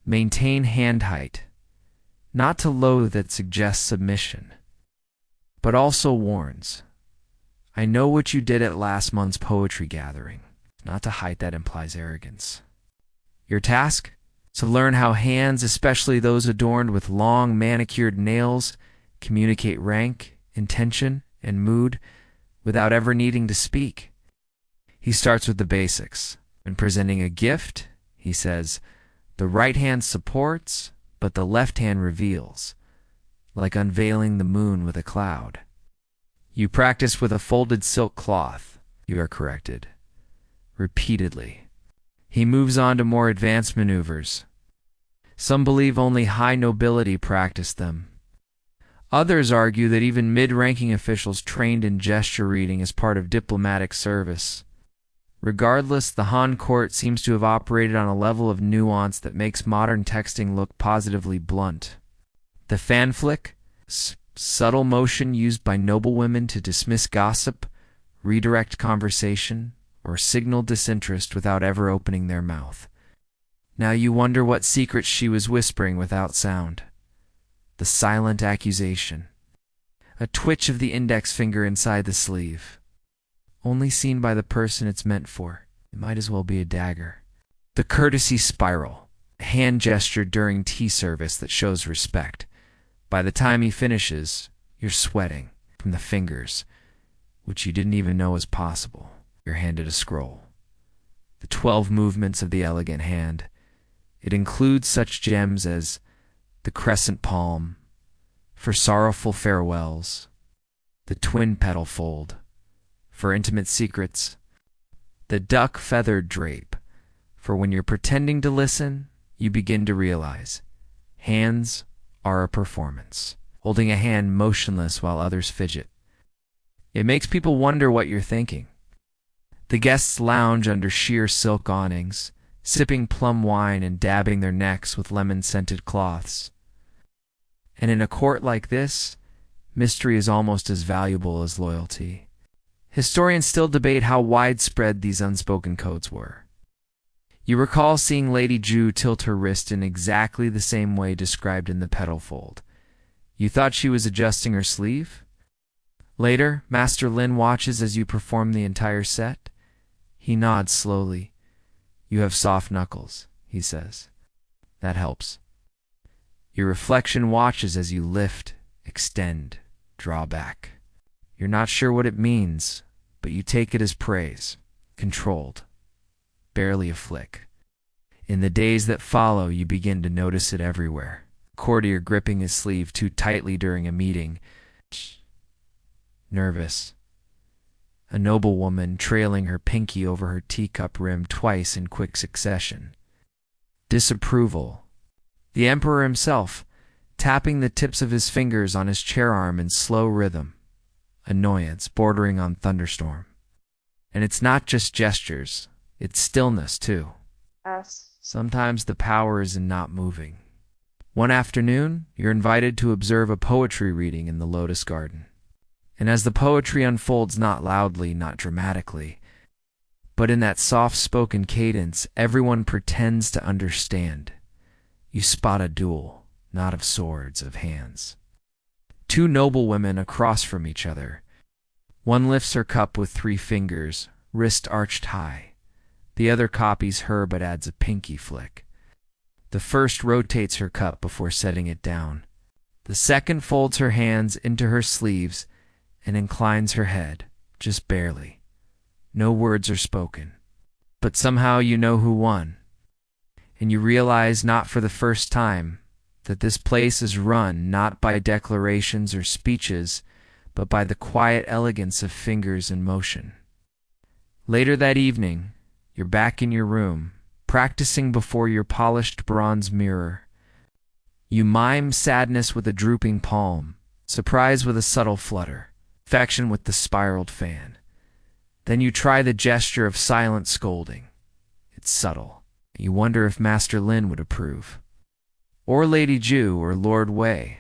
S1: maintain hand height, not to loathe that suggests submission, but also warns, I know what you did at last month's poetry gathering, not to height that implies arrogance. Your task? To learn how hands, especially those adorned with long manicured nails, communicate rank, intention, and mood without ever needing to speak. He starts with the basics. When presenting a gift, he says, the right hand supports, but the left hand reveals, like unveiling the moon with a cloud. You practice with a folded silk cloth, you are corrected, repeatedly. He moves on to more advanced maneuvers. Some believe only high nobility practice them. Others argue that even mid-ranking officials trained in gesture reading as part of diplomatic service. Regardless, the Han court seems to have operated on a level of nuance that makes modern texting look positively blunt. The fan flick, subtle motion used by noblewomen to dismiss gossip, redirect conversation, or signal disinterest without ever opening their mouth. Now you wonder what secrets she was whispering without sound. The silent accusation. A twitch of the index finger inside the sleeve. Only seen by the person it's meant for. It might as well be a dagger. The courtesy spiral. A hand gesture during tea service that shows respect. By the time he finishes, you're sweating from the fingers, which you didn't even know was possible. You're handed a scroll. The 12 movements of the elegant hand. It includes such gems as the crescent palm, for sorrowful farewells, the twin petal fold, for intimate secrets, the duck-feathered drape, for when you're pretending to listen, you begin to realize hands are a performance, holding a hand motionless while others fidget. It makes people wonder what you're thinking. The guests lounge under sheer silk awnings, sipping plum wine and dabbing their necks with lemon-scented cloths. And in a court like this, mystery is almost as valuable as loyalty. Historians still debate how widespread these unspoken codes were. You recall seeing Lady Ju tilt her wrist in exactly the same way described in the petal fold. You thought she was adjusting her sleeve? Later, Master Lin watches as you perform the entire set. He nods slowly. You have soft knuckles, he says. That helps. Your reflection watches as you lift, extend, draw back. You're not sure what it means, but you take it as praise, controlled, barely a flick. In the days that follow, you begin to notice it everywhere. A courtier gripping his sleeve too tightly during a meeting. Nervous. A noblewoman trailing her pinky over her teacup rim twice in quick succession. Disapproval. The emperor himself, tapping the tips of his fingers on his chair arm in slow rhythm. Annoyance bordering on thunderstorm. And it's not just gestures, it's stillness too. Sometimes the power is in not moving. One afternoon, you're invited to observe a poetry reading in the Lotus Garden. And as the poetry unfolds not loudly, not dramatically, but in that soft-spoken cadence, everyone pretends to understand. You spot a duel, not of swords, of hands. Two noble women across from each other. One lifts her cup with 3 fingers, wrist arched high. The other copies her but adds a pinky flick. The first rotates her cup before setting it down. The second folds her hands into her sleeves and inclines her head, just barely. No words are spoken. But somehow you know who won. And you realize, not for the first time, that this place is run not by declarations or speeches, but by the quiet elegance of fingers and motion. Later that evening, you're back in your room, practicing before your polished bronze mirror. You mime sadness with a drooping palm, surprise with a subtle flutter, affection with the spiraled fan. Then you try the gesture of silent scolding. It's subtle. You wonder if Master Lin would approve. Or Lady Ju or Lord Wei.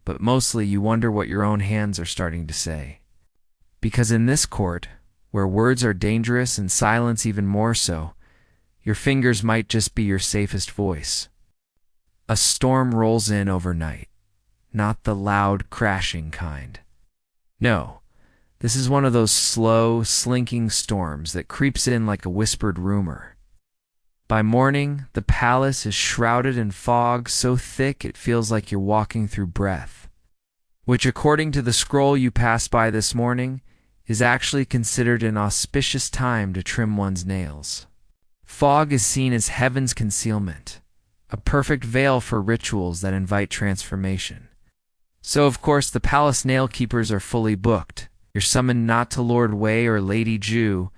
S1: But mostly you wonder what your own hands are starting to say. Because in this court, where words are dangerous and silence even more so, your fingers might just be your safest voice. A storm rolls in overnight, not the loud, crashing kind. No, this is one of those slow, slinking storms that creeps in like a whispered rumor. By morning, the palace is shrouded in fog so thick it feels like you're walking through breath, which, according to the scroll you passed by this morning, is actually considered an auspicious time to trim one's nails. Fog is seen as heaven's concealment, a perfect veil for rituals that invite transformation. So, of course, the palace nail keepers are fully booked. You're summoned not to Lord Wei or Lady Ju,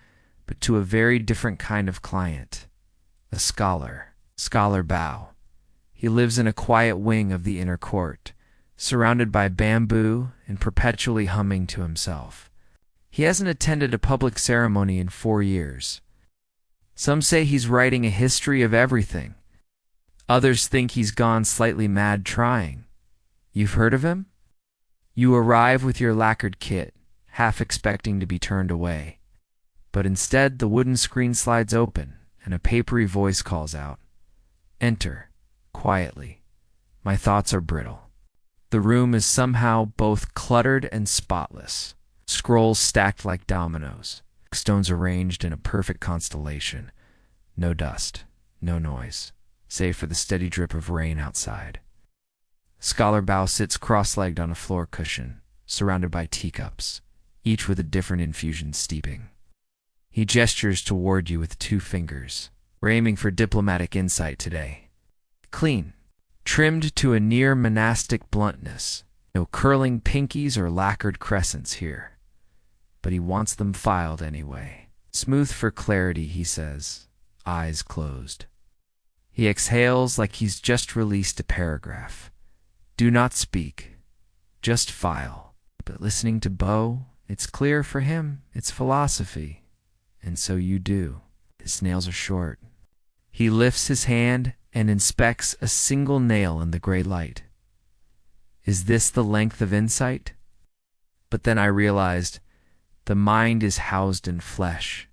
S1: but to a very different kind of client. A scholar. Scholar Bao. He lives in a quiet wing of the inner court, surrounded by bamboo and perpetually humming to himself. He hasn't attended a public ceremony in 4 years. Some say he's writing a history of everything. Others think he's gone slightly mad trying. You've heard of him? You arrive with your lacquered kit, half expecting to be turned away. But instead, the wooden screen slides open, and a papery voice calls out, "Enter, quietly. My thoughts are brittle." The room is somehow both cluttered and spotless. Scrolls stacked like dominoes, stones arranged in a perfect constellation. No dust, no noise, save for the steady drip of rain outside. Scholar Bao sits cross-legged on a floor cushion, surrounded by teacups, each with a different infusion steeping. He gestures toward you with 2 fingers. We're aiming for diplomatic insight today. Clean, trimmed to a near monastic bluntness. No curling pinkies or lacquered crescents here. But he wants them filed anyway. Smooth for clarity, he says, eyes closed. He exhales like he's just released a paragraph. Do not speak, just file. But listening to Bo, it's clear for him it's philosophy. And so you do. His nails are short. He lifts his hand and inspects a single nail in the gray light. Is this the length of insight? But then I realized the mind is housed in flesh.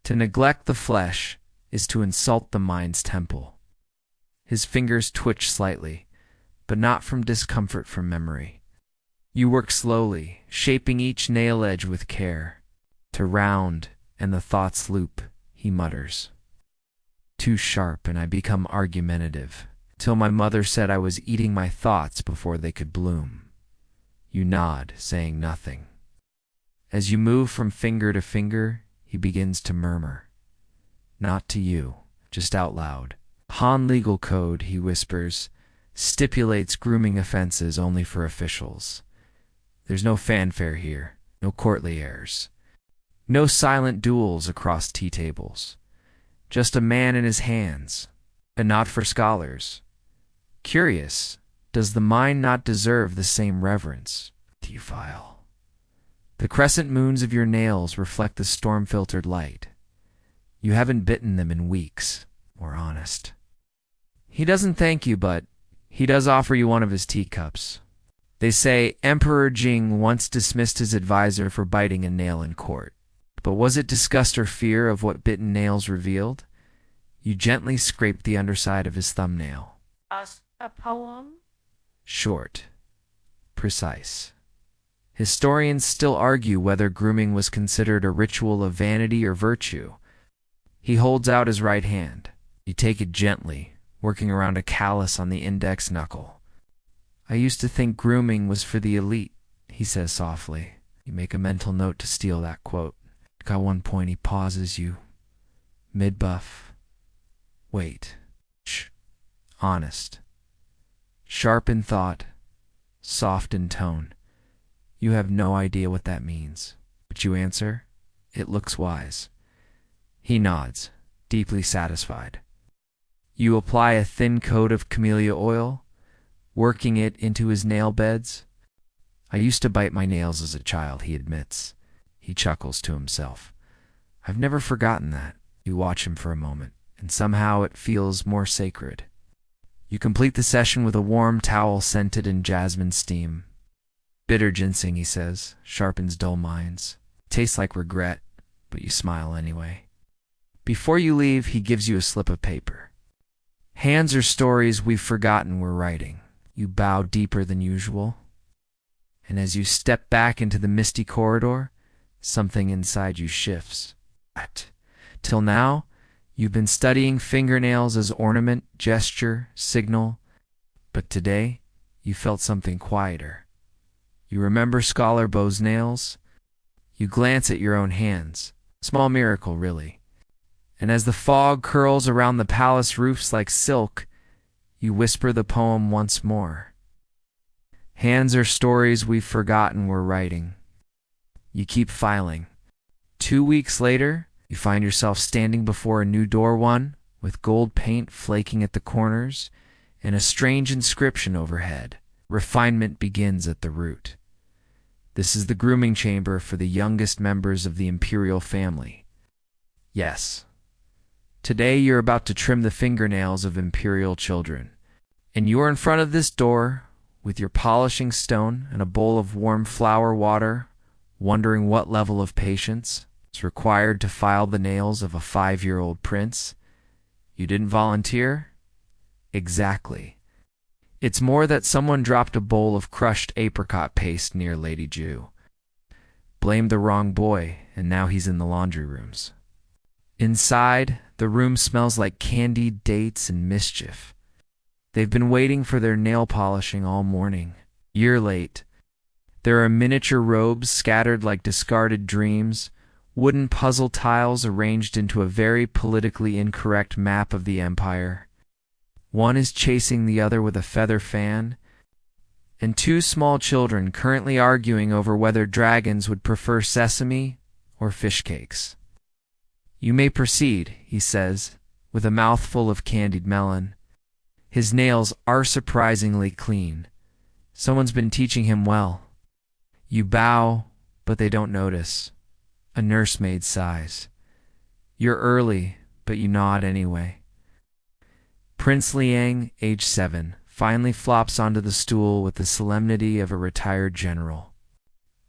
S1: To neglect the flesh is to insult the mind's temple. His fingers twitch slightly, but not from discomfort from memory. You work slowly, shaping each nail edge with care. To round, and the thoughts loop, he mutters. Too sharp, and I become argumentative, till my mother said I was eating my thoughts before they could bloom. You nod, saying nothing. As you move from finger to finger, he begins to murmur. Not to you, just out loud. Han legal code, he whispers, stipulates grooming offenses only for officials. There's no fanfare here, no courtly airs. No silent duels across tea tables. Just a man in his hands, and not for scholars. Curious, does the mind not deserve the same reverence? Do you file? The crescent moons of your nails reflect the storm-filtered light. You haven't bitten them in weeks, more honest. He doesn't thank you, but he does offer you one of his teacups. They say Emperor Jing once dismissed his advisor for biting a nail in court. But was it disgust or fear of what bitten nails revealed? You gently scraped the underside of his thumbnail.
S2: A poem?
S1: Short. Precise. Historians still argue whether grooming was considered a ritual of vanity or virtue. He holds out his right hand. You take it gently, working around a callus on the index knuckle. I used to think grooming was for the elite, he says softly. You make a mental note to steal that quote. At one point he pauses you. Mid-buff. Wait. Shh. Honest. Sharp in thought. Soft in tone. You have no idea what that means. But you answer, it looks wise. He nods, deeply satisfied. You apply a thin coat of camellia oil, working it into his nail beds. I used to bite my nails as a child, he admits. He chuckles to himself. I've never forgotten that. You watch him for a moment, and somehow it feels more sacred. You complete the session with a warm towel scented in jasmine steam. Bitter ginseng, he says, sharpens dull minds. Tastes like regret, but you smile anyway. Before you leave, he gives you a slip of paper. Hands are stories we've forgotten we're writing. You bow deeper than usual. And as you step back into the misty corridor, something inside you shifts. Till now, you've been studying fingernails as ornament, gesture, signal, but today you felt something quieter. You remember Scholar Beau's nails? You glance at your own hands. Small miracle, really. And as the fog curls around the palace roofs like silk, you whisper the poem once more. Hands are stories we've forgotten we're writing. You keep filing. 2 weeks later, you find yourself standing before a new door, one with gold paint flaking at the corners and a strange inscription overhead. Refinement begins at the root. This is the grooming chamber for the youngest members of the imperial family. Yes. Today you're about to trim the fingernails of imperial children, and you're in front of this door with your polishing stone and a bowl of warm flower water, wondering what level of patience is required to file the nails of a 5-year-old prince. You didn't volunteer? Exactly. It's more that someone dropped a bowl of crushed apricot paste near Lady Jew. Blamed the wrong boy, and now he's in the laundry rooms. Inside, the room smells like candied dates and mischief. They've been waiting for their nail polishing all morning. You're late. There are miniature robes scattered like discarded dreams, wooden puzzle tiles arranged into a very politically incorrect map of the empire. One is chasing the other with a feather fan, and 2 small children currently arguing over whether dragons would prefer sesame or fish cakes. You may proceed, he says, with a mouthful of candied melon. His nails are surprisingly clean. Someone's been teaching him well. You bow, but they don't notice. A nursemaid sighs. You're early, but you nod anyway. Prince Liang, age 7, finally flops onto the stool with the solemnity of a retired general.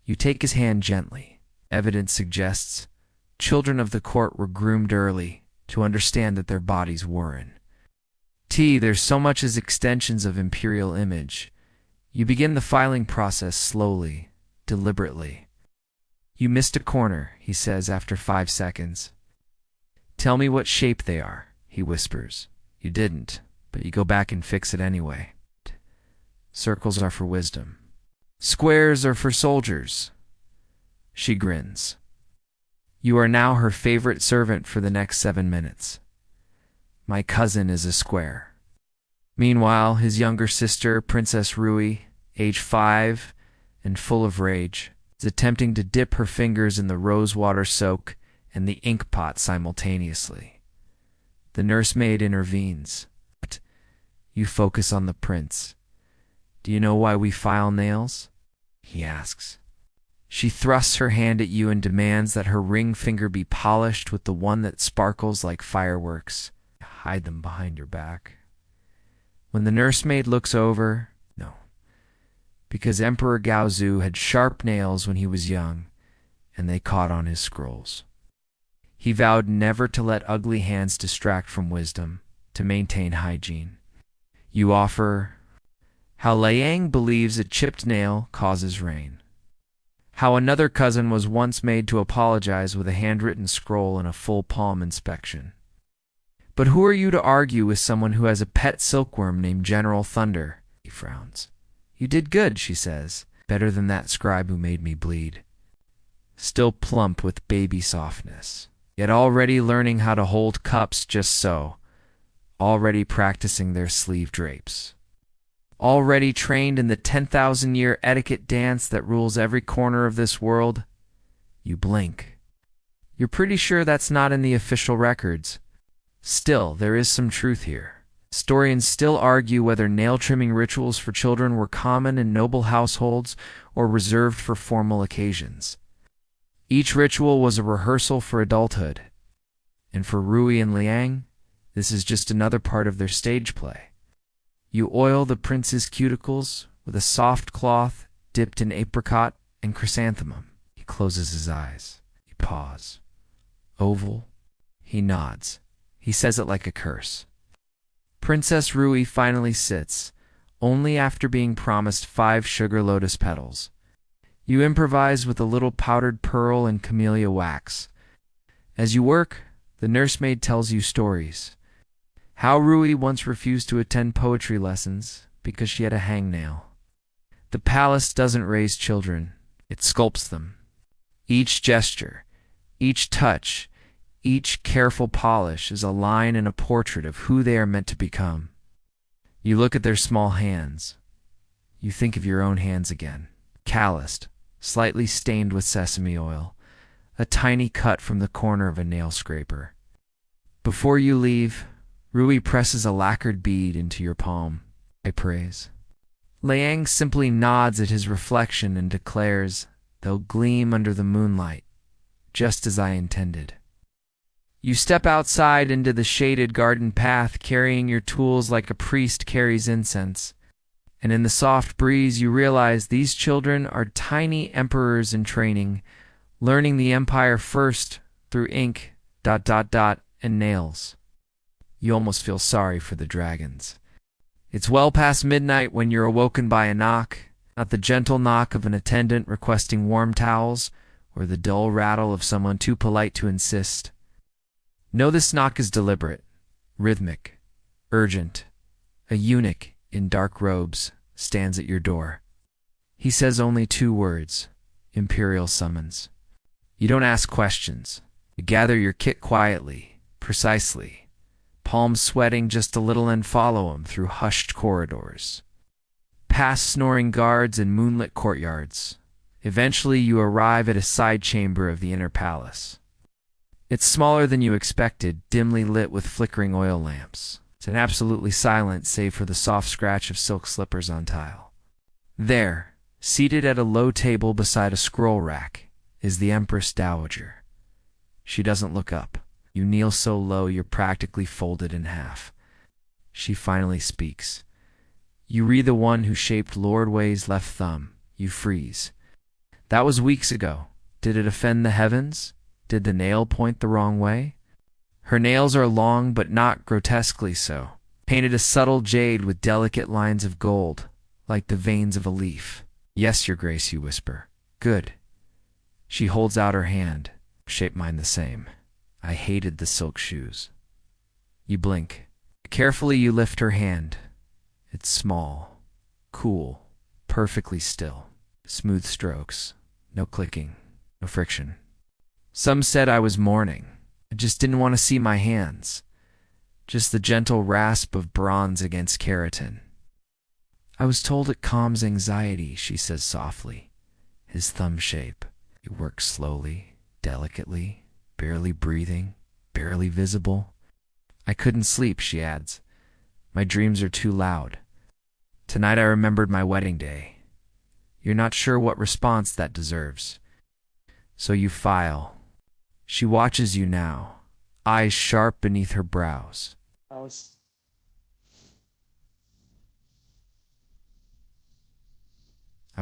S1: You take his hand gently. Evidence suggests children of the court were groomed early to understand that their bodies weren't. There's so much as extensions of imperial image. You begin the filing process slowly, deliberately. You missed a corner, he says after 5 seconds. Tell me what shape they are, he whispers. You didn't, but you go back and fix it anyway. Circles are for wisdom. Squares are for soldiers. She grins. You are now her favorite servant for the next 7 minutes. My cousin is a square. Meanwhile, his younger sister, Princess Rui, age 5 and full of rage, is attempting to dip her fingers in the rosewater soak and the ink pot simultaneously. The nursemaid intervenes. You focus on the prince. Do you know why we file nails? He asks. She thrusts her hand at you and demands that her ring finger be polished with the one that sparkles like fireworks. Hide them behind your back. When the nursemaid looks over, no, because Emperor Gaozu had sharp nails when he was young, and they caught on his scrolls. He vowed never to let ugly hands distract from wisdom, to maintain hygiene. You offer how Liang believes a chipped nail causes rain. How another cousin was once made to apologize with a handwritten scroll and a full palm inspection. But who are you to argue with someone who has a pet silkworm named General Thunder? He frowns. You did good, she says. Better than that scribe who made me bleed. Still plump with baby softness, yet already learning how to hold cups just so. Already practicing their sleeve drapes. Already trained in the 10,000-year etiquette dance that rules every corner of this world. You blink. You're pretty sure that's not in the official records. Still, there is some truth here. Historians still argue whether nail-trimming rituals for children were common in noble households or reserved for formal occasions. Each ritual was a rehearsal for adulthood. And for Rui and Liang, this is just another part of their stage play. You oil the prince's cuticles with a soft cloth dipped in apricot and chrysanthemum. He closes his eyes. You pause. Oval? He nods. He says it like a curse. Princess Rui finally sits, only after being promised 5 sugar lotus petals. You improvise with a little powdered pearl and camellia wax. As you work, the nursemaid tells you stories. How Rui once refused to attend poetry lessons because she had a hangnail. The palace doesn't raise children, it sculpts them. Each gesture, each touch, each careful polish is a line in a portrait of who they are meant to become. You look at their small hands. You think of your own hands again, calloused, slightly stained with sesame oil, a tiny cut from the corner of a nail scraper. Before you leave, Rui presses a lacquered bead into your palm. I praise. Liang simply nods at his reflection and declares, "They'll gleam under the moonlight, just as I intended." You step outside into the shaded garden path, carrying your tools like a priest carries incense. And in the soft breeze, you realize these children are tiny emperors in training, learning the empire first through ink, ... and nails. You almost feel sorry for the dragons. It's well past midnight when you're awoken by a knock, not the gentle knock of an attendant requesting warm towels, or the dull rattle of someone too polite to insist. No, this knock is deliberate, rhythmic, urgent. A eunuch in dark robes stands at your door. He says only 2 words, imperial summons. You don't ask questions. You gather your kit quietly, precisely, palms sweating just a little, and follow him through hushed corridors, past snoring guards and moonlit courtyards. Eventually you arrive at a side chamber of the inner palace. It's smaller than you expected, dimly lit with flickering oil lamps. It's absolutely silent save for the soft scratch of silk slippers on tile. There, seated at a low table beside a scroll rack, is the Empress Dowager. She doesn't look up. You kneel so low you're practically folded in half. She finally speaks. You read the one who shaped Lord Wei's left thumb. You freeze. That was weeks ago. Did it offend the heavens? Did the nail point the wrong way? Her nails are long, but not grotesquely so, painted a subtle jade with delicate lines of gold, like the veins of a leaf. Yes, Your Grace, you whisper. Good. She holds out her hand. Shape mine the same. I hated the silk shoes. You blink. Carefully you lift her hand. It's small, cool, perfectly still. Smooth strokes. No clicking. No friction. Some said I was mourning. I just didn't want to see my hands. Just the gentle rasp of bronze against keratin. I was told it calms anxiety, she says softly. His thumb shape. He works slowly, delicately, barely breathing, barely visible. I couldn't sleep, she adds. My dreams are too loud. Tonight I remembered my wedding day. You're not sure what response that deserves. So you file. She watches you now, eyes sharp beneath her brows. I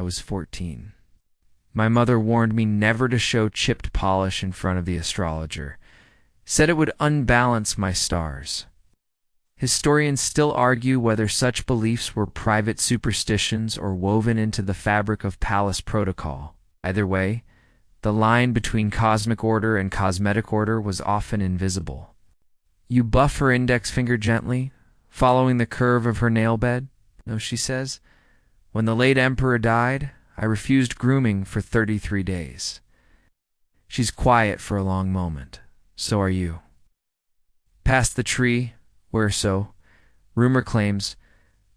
S1: was 14. My mother warned me never to show chipped polish in front of the astrologer, said it would unbalance my stars. Historians still argue whether such beliefs were private superstitions or woven into the fabric of palace protocol. Either way, the line between cosmic order and cosmetic order was often invisible. You buff her index finger gently, following the curve of her nail bed. No, she says, when the late emperor died, I refused grooming for 33 days. She's quiet for a long moment. So are you. Past the tree, where so, rumor claims,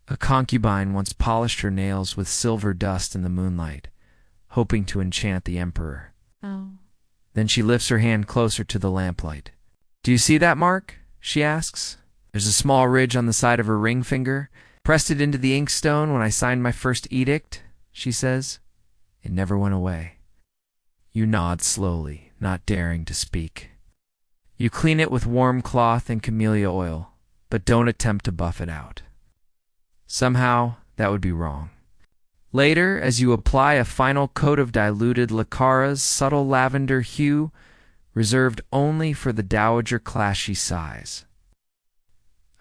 S1: a concubine once polished her nails with silver dust in the moonlight, hoping to enchant the emperor.
S2: Oh.
S1: Then she lifts her hand closer to the lamplight. Do you see that mark? She asks. There's a small ridge on the side of her ring finger. Pressed it into the inkstone when I signed my first edict, she says. It never went away. You nod slowly, not daring to speak. You clean it with warm cloth and camellia oil, but don't attempt to buff it out. Somehow, that would be wrong. Later, as you apply a final coat of diluted Lacara's subtle lavender hue, reserved only for the dowager class she sighs.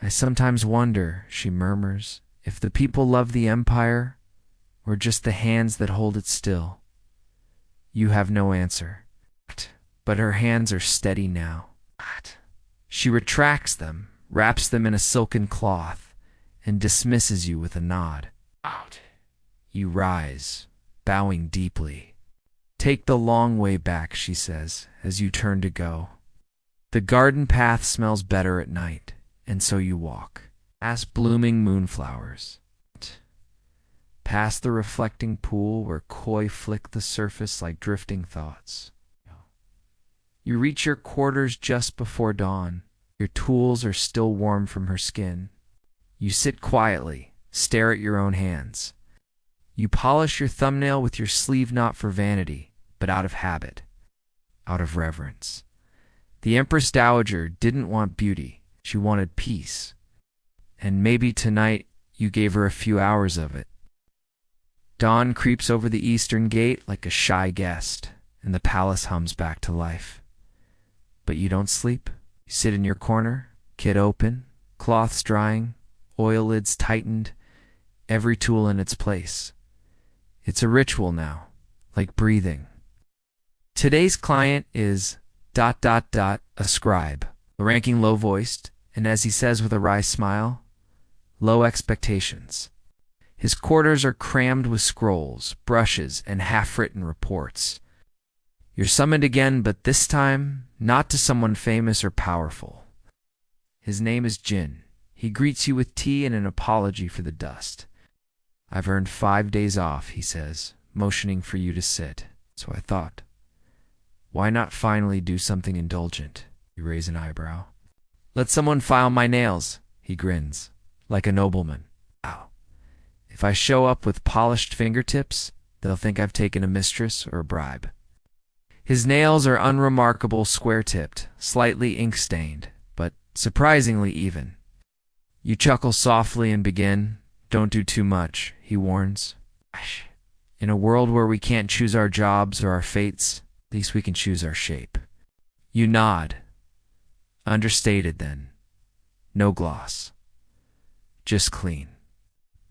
S1: I sometimes wonder, she murmurs, if the people love the empire or just the hands that hold it still. You have no answer. But her hands are steady now. She retracts them, wraps them in a silken cloth, and dismisses you with a nod. You rise, bowing deeply. Take the long way back, she says, as you turn to go. The garden path smells better at night, and so you walk, past blooming moonflowers, past the reflecting pool where koi flick the surface like drifting thoughts. You reach your quarters just before dawn. Your tools are still warm from her skin. You sit quietly, stare at your own hands. You polish your thumbnail with your sleeve not for vanity, but out of habit, out of reverence. The Empress Dowager didn't want beauty. She wanted peace. And maybe tonight you gave her a few hours of it. Dawn creeps over the eastern gate like a shy guest, and the palace hums back to life. But you don't sleep. You sit in your corner, kit open, cloths drying, oil lids tightened, every tool in its place. It's a ritual now, like breathing. Today's client is ... a scribe, ranking low-voiced, and as he says with a wry smile, low expectations. His quarters are crammed with scrolls, brushes, and half-written reports. You're summoned again, but this time, not to someone famous or powerful. His name is Jin. He greets you with tea and an apology for the dust. I've earned 5 days off, he says, motioning for you to sit. So I thought, why not finally do something indulgent? You raise an eyebrow. Let someone file my nails, he grins, like a nobleman. Ow. If I show up with polished fingertips, they'll think I've taken a mistress or a bribe. His nails are unremarkable, square-tipped, slightly ink-stained, but surprisingly even. You chuckle softly and begin. Don't do too much, he warns. In a world where we can't choose our jobs or our fates, at least we can choose our shape. You nod. Understated, then. No gloss. Just clean.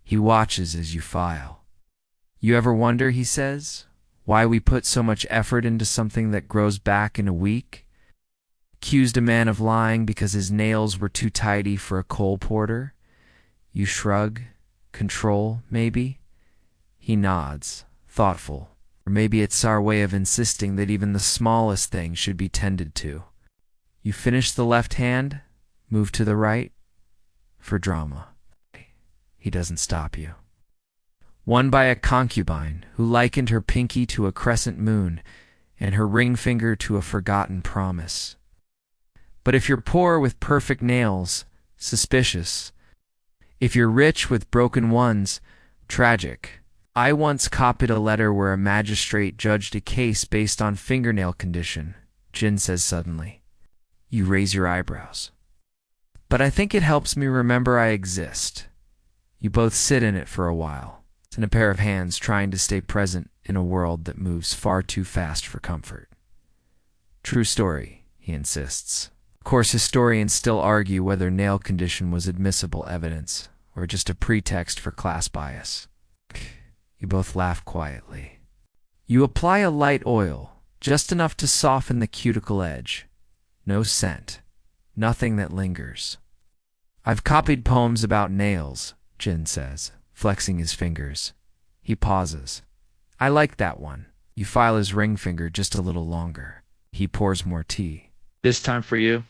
S1: He watches as you file. You ever wonder, he says, why we put so much effort into something that grows back in a week? Accused a man of lying because his nails were too tidy for a coal porter? You shrug. Control, maybe? He nods, thoughtful. Or maybe it's our way of insisting that even the smallest thing should be tended to. You finish the left hand, move to the right, for drama. He doesn't stop you. Won by a concubine who likened her pinky to a crescent moon and her ring finger to a forgotten promise. But if you're poor with perfect nails, suspicious. If you're rich with broken ones, tragic. I once copied a letter where a magistrate judged a case based on fingernail condition, Jin says suddenly. You raise your eyebrows. But I think it helps me remember I exist. You both sit in it for a while, in a pair of hands trying to stay present in a world that moves far too fast for comfort. True story, he insists. Of course, historians still argue whether nail condition was admissible evidence or just a pretext for class bias. You both laugh quietly. You apply a light oil, just enough to soften the cuticle edge. No scent. Nothing that lingers. I've copied poems about nails, Jin says, flexing his fingers. He pauses. I like that one. You file his ring finger just a little longer. He pours more tea.
S3: This time for you?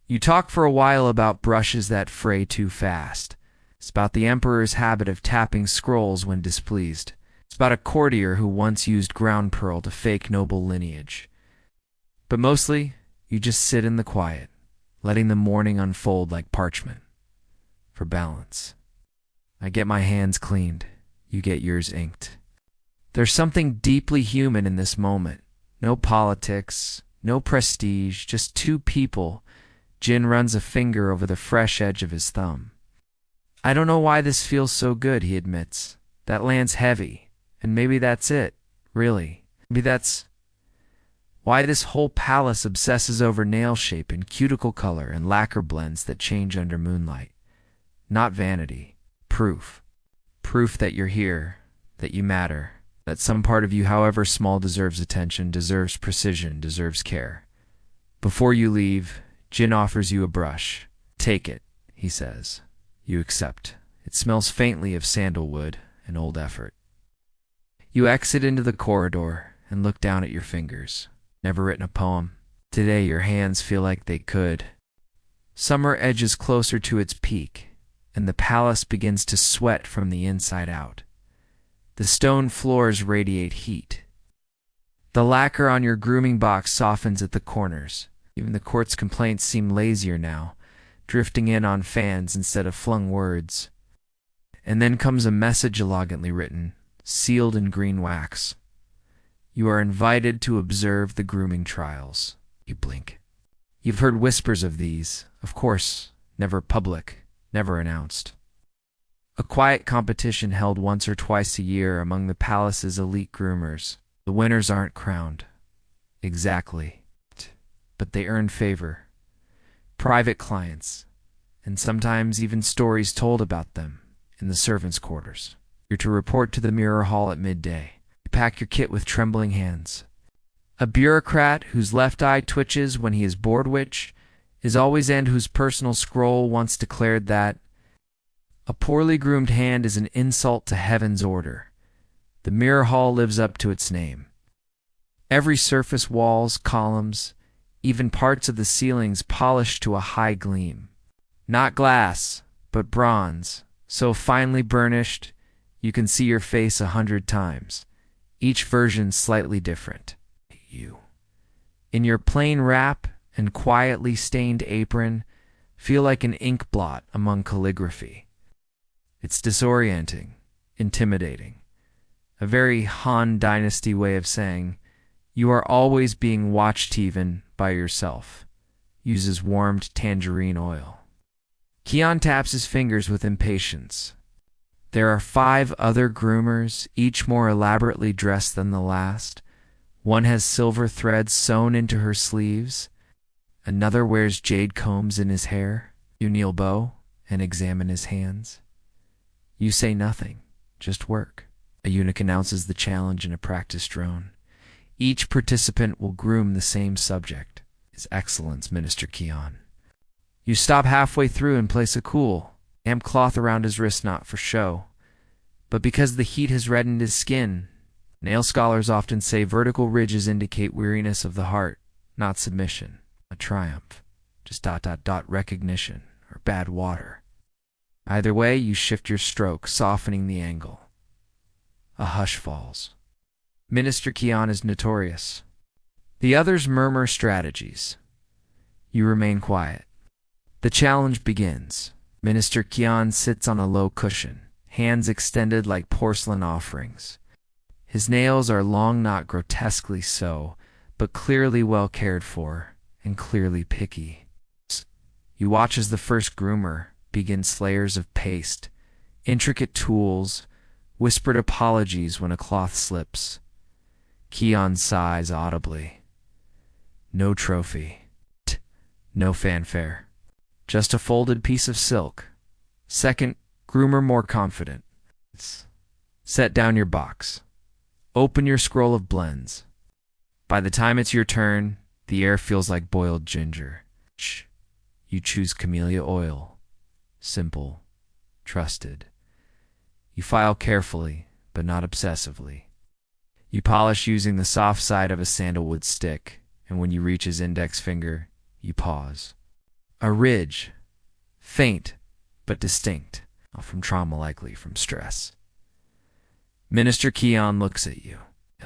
S1: You talk for a while about brushes that fray too fast. It's about the emperor's habit of tapping scrolls when displeased. It's about a courtier who once used ground pearl to fake noble lineage. But mostly, you just sit in the quiet, letting the morning unfold like parchment. For balance. I get my hands cleaned. You get yours inked. There's something deeply human in this moment. No politics, no prestige, just two people. Jin runs a finger over the fresh edge of his thumb. I don't know why this feels so good, he admits. That land's heavy, and maybe that's it, really. Maybe that's Why this whole palace obsesses over nail shape and cuticle color and lacquer blends that change under moonlight. Not vanity. Proof. Proof that you're here, that you matter, that some part of you, however small, deserves attention, deserves precision, deserves care. Before you leave, Jin offers you a brush. Take it, he says. You accept. It smells faintly of sandalwood and old effort. You exit into the corridor and look down at your fingers. Never written a poem. Today your hands feel like they could. Summer edges closer to its peak, and the palace begins to sweat from the inside out. The stone floors radiate heat. The lacquer on your grooming box softens at the corners. Even the court's complaints seem lazier now, drifting in on fans instead of flung words. And then comes a message elegantly written, sealed in green wax. You are invited to observe the grooming trials. You blink. You've heard whispers of these, of course, never public, never announced. A quiet competition held once or twice a year among the palace's elite groomers. The winners aren't crowned. Exactly. But they earn favor. Private clients, and sometimes even stories told about them in the servants' quarters. You're to report to the mirror hall at midday. You pack your kit with trembling hands. A bureaucrat whose left eye twitches when he is bored, which is always, and whose personal scroll once declared that a poorly groomed hand is an insult to heaven's order. The mirror hall lives up to its name. Every surface, walls, columns, even parts of the ceilings polished to a high gleam. Not glass, but bronze, so finely burnished you can see your face 100 times, each version slightly different. You, in your plain wrap and quietly stained apron, feel like an ink blot among calligraphy. It's disorienting, intimidating, a very Han Dynasty way of saying you are always being watched, even by yourself. Uses warmed tangerine oil. Kian taps his fingers with impatience. There are 5 other groomers, each more elaborately dressed than the last. One has silver threads sewn into her sleeves. Another wears jade combs in his hair. You kneel bow and examine his hands. You say nothing, just work. A eunuch announces the challenge in a practiced drone. Each participant will groom the same subject, His Excellence Minister Kian. You stop halfway through and place a cool, damp cloth around his wrist, not for show, but because the heat has reddened his skin. Nail scholars often say vertical ridges indicate weariness of the heart, not submission, a triumph, just ... recognition, or bad water. Either way, you shift your stroke, softening the angle. A hush falls. Minister Kian is notorious. The others murmur strategies. You remain quiet. The challenge begins. Minister Kian sits on a low cushion, hands extended like porcelain offerings. His nails are long, not grotesquely so, but clearly well cared for, and clearly picky. You watch as the first groomer begins layers of paste, intricate tools, whispered apologies when a cloth slips. Kian sighs audibly. No trophy. No fanfare. Just a folded piece of silk. Second groomer, more confident. Set down your box. Open your scroll of blends. By the time it's your turn, the air feels like boiled ginger. You choose camellia oil. Simple. Trusted. You file carefully, but not obsessively. You polish using the soft side of a sandalwood stick, and when you reach his index finger, you pause. A ridge. Faint, but distinct. From trauma, likely from stress. Minister Kian looks at you.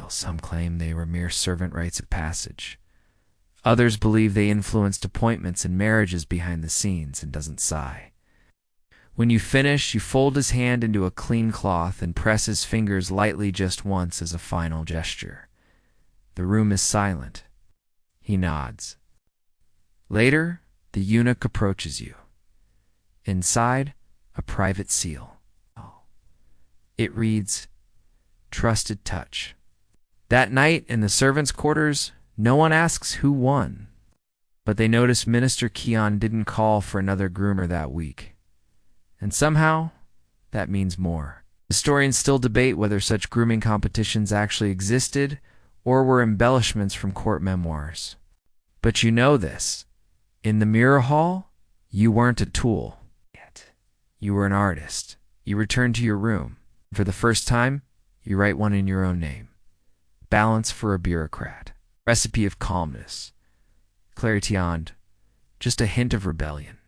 S1: Some claim they were mere servant rites of passage. Others believe they influenced appointments and marriages behind the scenes, and doesn't sigh. When you finish, you fold his hand into a clean cloth and press his fingers lightly just once as a final gesture. The room is silent. He nods. Later, the eunuch approaches you. Inside, a private seal. It reads, Trusted Touch. That night in the servants' quarters, No one asks who won, but they notice Minister Keon didn't call for another groomer that week. And somehow, that means more. Historians still debate whether such grooming competitions actually existed or were embellishments from court memoirs. But you know this. In the mirror hall, you weren't a tool yet. You were an artist. You return to your room. For the first time, you write one in your own name. Balance for a bureaucrat. Recipe of calmness. Clairvoyant. Just a hint of rebellion.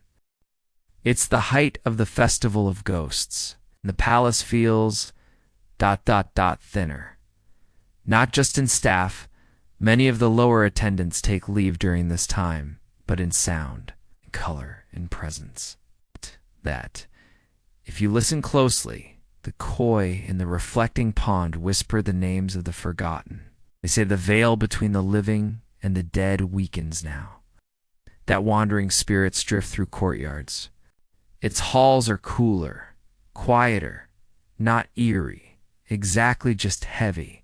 S1: It's the height of the festival of ghosts. And the palace feels ... thinner. Not just in staff. Many of the lower attendants take leave during this time, but in sound, in color, in presence. That, if you listen closely, the koi in the reflecting pond whisper the names of the forgotten. They say the veil between the living and the dead weakens now. That wandering spirits drift through courtyards. Its halls are cooler, quieter, not eerie, exactly just heavy.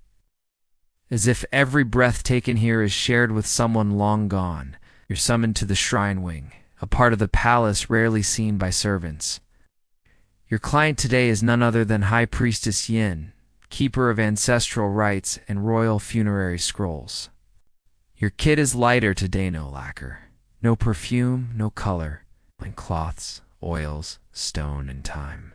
S1: As if every breath taken here is shared with someone long gone. You're summoned to the shrine wing, a part of the palace rarely seen by servants. Your client today is none other than High Priestess Yin, keeper of ancestral rites and royal funerary scrolls. Your kit is lighter today, no lacquer. No perfume, no color, and cloths, oils, stone, and time.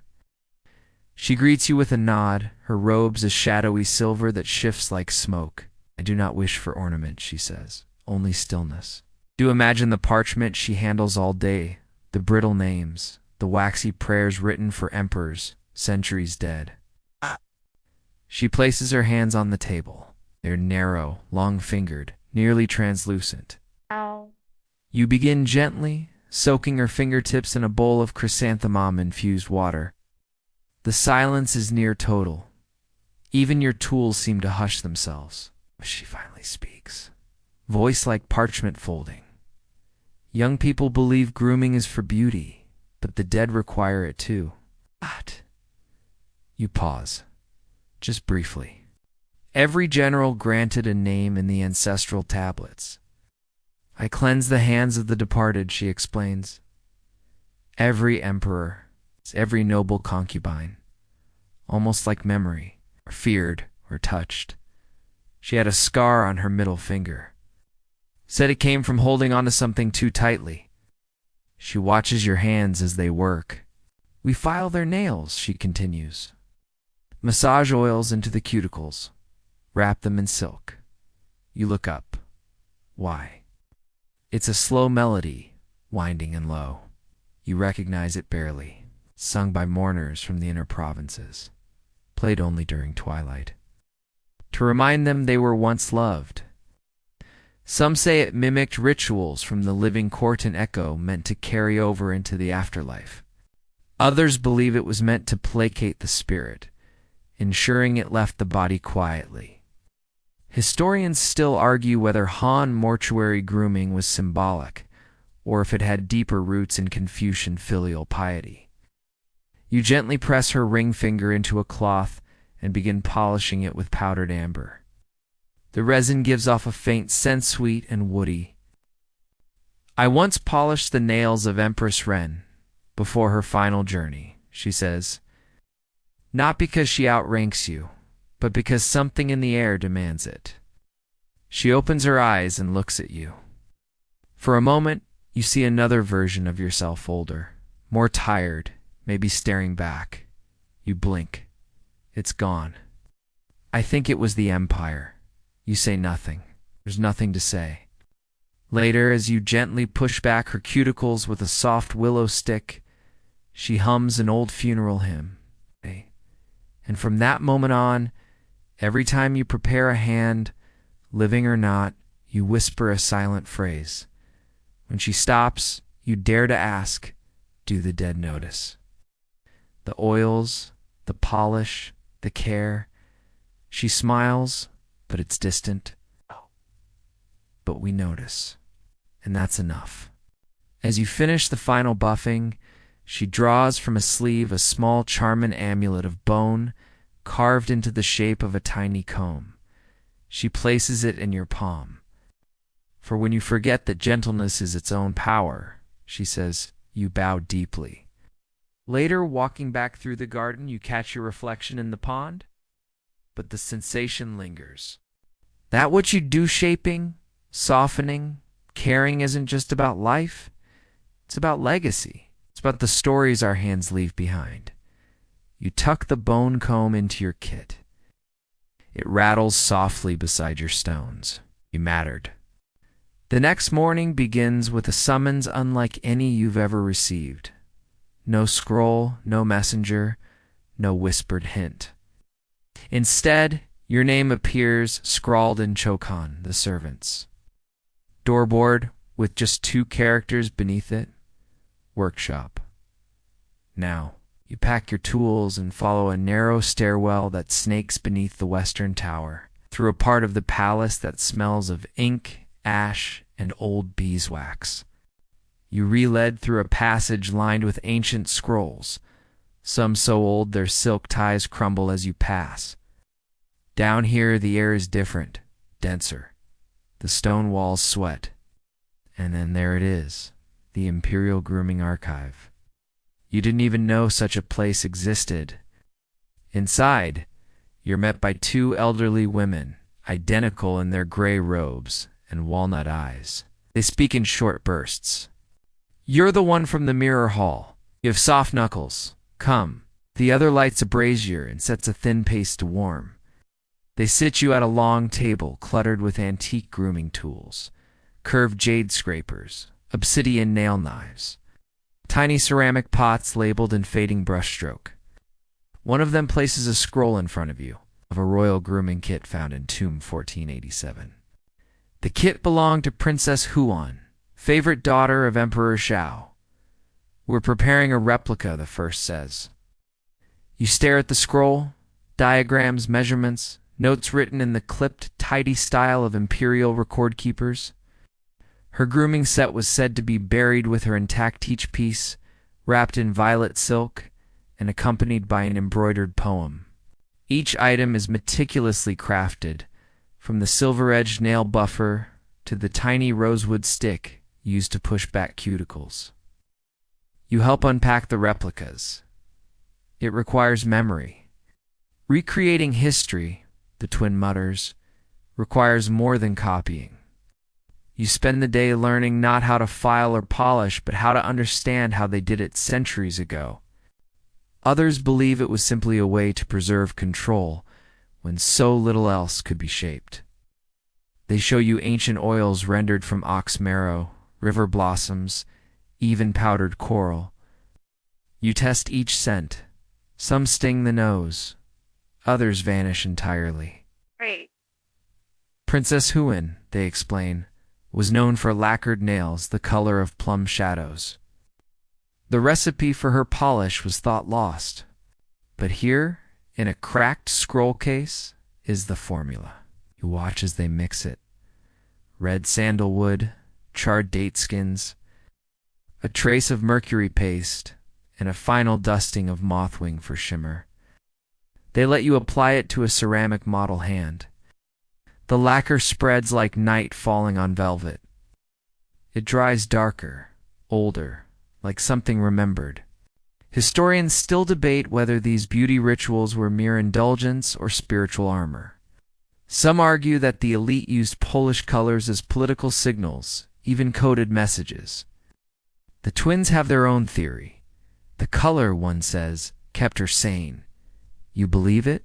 S1: She greets you with a nod, her robes a shadowy silver that shifts like smoke. I do not wish for ornament, she says, only stillness. Do imagine the parchment she handles all day, the brittle names, the waxy prayers written for emperors, centuries dead. She places her hands on the table. They're narrow, long-fingered, nearly translucent.
S2: Ow.
S1: You begin gently, soaking her fingertips in a bowl of chrysanthemum-infused water. The silence is near total. Even your tools seem to hush themselves. She finally speaks. Voice like parchment folding. Young people believe grooming is for beauty, but the dead require it too. What? You pause. Just briefly. Every general granted a name in the ancestral tablets. I cleanse the hands of the departed, she explains. Every emperor, every noble concubine, almost like memory, or feared, or touched. She had a scar on her middle finger. Said it came from holding onto something too tightly. She watches your hands as they work. We file their nails, she continues. Massage oils into the cuticles. Wrap them in silk. You look up. Why? It's a slow melody, winding and low. You recognize it barely. Sung by mourners from the inner provinces. Played only during twilight. To remind them they were once loved. Some say it mimicked rituals from the living court and echo meant to carry over into the afterlife. Others believe it was meant to placate the spirit, ensuring it left the body quietly. Historians still argue whether Han mortuary grooming was symbolic, or if it had deeper roots in Confucian filial piety. You gently press her ring finger into a cloth and begin polishing it with powdered amber. The resin gives off a faint scent, sweet and woody. I once polished the nails of Empress Ren before her final journey, she says. Not because she outranks you, but because something in the air demands it. She opens her eyes and looks at you. For a moment, you see another version of yourself, older, more tired, maybe staring back. You blink. It's gone. I think it was the Empire. You say nothing. There's nothing to say. Later, as you gently push back her cuticles with a soft willow stick, she hums an old funeral hymn. And from that moment on, every time you prepare a hand, living or not, you whisper a silent phrase. When she stops, you dare to ask, do the dead notice? The oils, the polish, the care. She smiles, but it's distant. But we notice, and that's enough. As you finish the final buffing, she draws from a sleeve a small charming amulet of bone carved into the shape of a tiny comb. She places it in your palm. For when you forget that gentleness is its own power, she says, you bow deeply. Later, walking back through the garden, you catch your reflection in the pond, but the sensation lingers. That what you do shaping, softening, caring isn't just about life, it's about legacy. It's about the stories our hands leave behind. You tuck the bone comb into your kit. It rattles softly beside your stones. You mattered. The next morning begins with a summons unlike any you've ever received. No scroll, no messenger, no whispered hint. Instead, your name appears scrawled in Chokan, the servants. Doorboard with just 2 characters beneath it. Workshop. Now, you pack your tools and follow a narrow stairwell that snakes beneath the western tower, through a part of the palace that smells of ink, ash, and old beeswax. You re-led through a passage lined with ancient scrolls, some so old their silk ties crumble as you pass. Down here the air is different, denser. The stone walls sweat. And then there it is, the Imperial Grooming Archive. You didn't even know such a place existed. Inside, you're met by 2 elderly women, identical in their gray robes and walnut eyes. They speak in short bursts. You're the one from the mirror hall. You have soft knuckles. Come. The other lights a brazier and sets a thin paste to warm. They sit you at a long table cluttered with antique grooming tools, curved jade scrapers, obsidian nail knives, tiny ceramic pots labeled in fading brushstroke. One of them places a scroll in front of you, of a royal grooming kit found in Tomb 1487. The kit belonged to Princess Huan, favorite daughter of Emperor Shao. We're preparing a replica, the first says. You stare at the scroll, diagrams, measurements, notes written in the clipped, tidy style of imperial record keepers. Her grooming set was said to be buried with her intact teach piece, wrapped in violet silk, and accompanied by an embroidered poem. Each item is meticulously crafted, from the silver-edged nail buffer to the tiny rosewood stick used to push back cuticles. You help unpack the replicas. It requires memory. Recreating history, the twin mutters, requires more than copying. You spend the day learning not how to file or polish, but how to understand how they did it centuries ago. Others believe it was simply a way to preserve control when so little else could be shaped. They show you ancient oils rendered from ox marrow, river blossoms, even powdered coral. You test each scent. Some sting the nose. Others vanish entirely.
S2: Great.
S1: Princess Huan, they explain, was known for lacquered nails the color of plum shadows. The recipe for her polish was thought lost. But here, in a cracked scroll case, is the formula. You watch as they mix it. Red sandalwood, charred date skins, a trace of mercury paste, and a final dusting of mothwing for shimmer. They let you apply it to a ceramic model hand. The lacquer spreads like night falling on velvet. It dries darker, older, like something remembered. Historians still debate whether these beauty rituals were mere indulgence or spiritual armor. Some argue that the elite used Polish colors as political signals, even coded messages. The twins have their own theory. The color, one says, kept her sane. You believe it?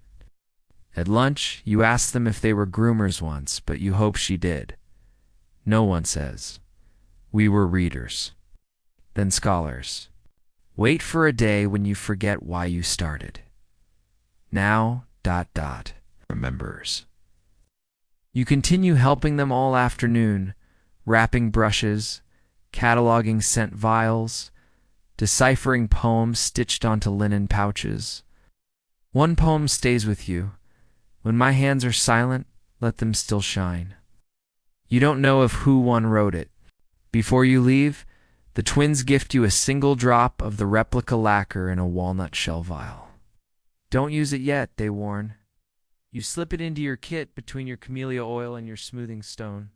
S1: At lunch, you ask them if they were groomers once, but you hope she did. No one says. We were readers. Then scholars. Wait for a day when you forget why you started. Now, remembers. You continue helping them all afternoon, wrapping brushes, cataloging scent vials, deciphering poems stitched onto linen pouches. One poem stays with you. When my hands are silent, let them still shine. You don't know of who one wrote it. Before you leave, the twins gift you a single drop of the replica lacquer in a walnut shell vial. Don't use it yet, they warn. You slip it into your kit between your camellia oil and your smoothing stone.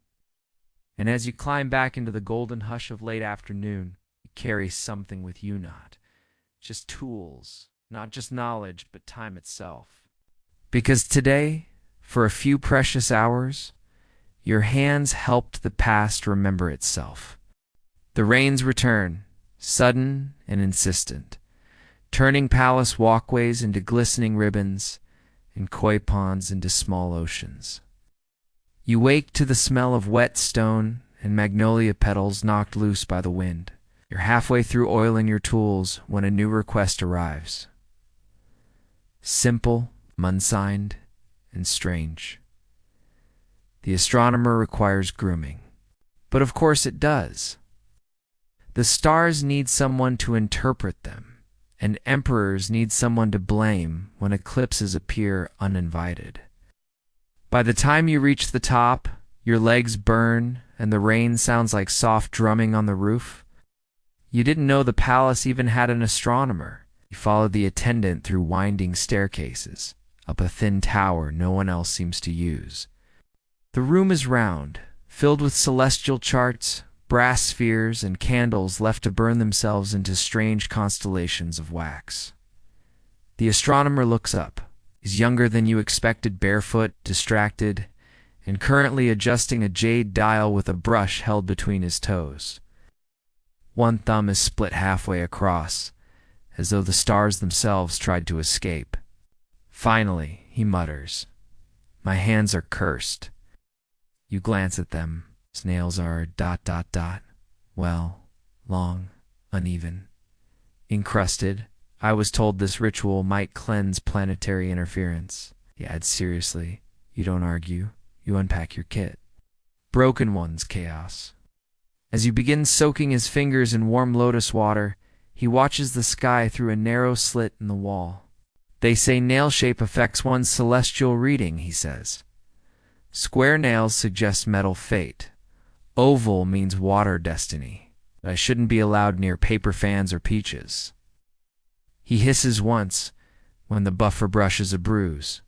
S1: And as you climb back into the golden hush of late afternoon, you carry something with you, not just tools, not just knowledge, but time itself. Because today, for a few precious hours, your hands helped the past remember itself. The rains return, sudden and insistent, turning palace walkways into glistening ribbons and koi ponds into small oceans. You wake to the smell of wet stone and magnolia petals knocked loose by the wind. You're halfway through oiling your tools when a new request arrives. Simple, unsigned, and strange. The astronomer requires grooming. But of course it does. The stars need someone to interpret them, and emperors need someone to blame when eclipses appear uninvited. By the time you reach the top, your legs burn and the rain sounds like soft drumming on the roof. You didn't know the palace even had an astronomer. You followed the attendant through winding staircases, up a thin tower no one else seems to use. The room is round, filled with celestial charts, brass spheres, and candles left to burn themselves into strange constellations of wax. The astronomer looks up. He's younger than you expected, barefoot, distracted, and currently adjusting a jade dial with a brush held between his toes. One thumb is split halfway across, as though the stars themselves tried to escape. Finally, he mutters, "My hands are cursed." You glance at them. His nails are ... well, long, uneven, encrusted. I was told this ritual might cleanse planetary interference. He adds seriously, "You don't argue, you unpack your kit." Broken ones, chaos. As you begin soaking his fingers in warm lotus water, he watches the sky through a narrow slit in the wall. "They say nail shape affects one's celestial reading," he says. "Square nails suggest metal fate. Oval means water destiny. I shouldn't be allowed near paper fans or peaches." He hisses once when the buffer brushes a bruise.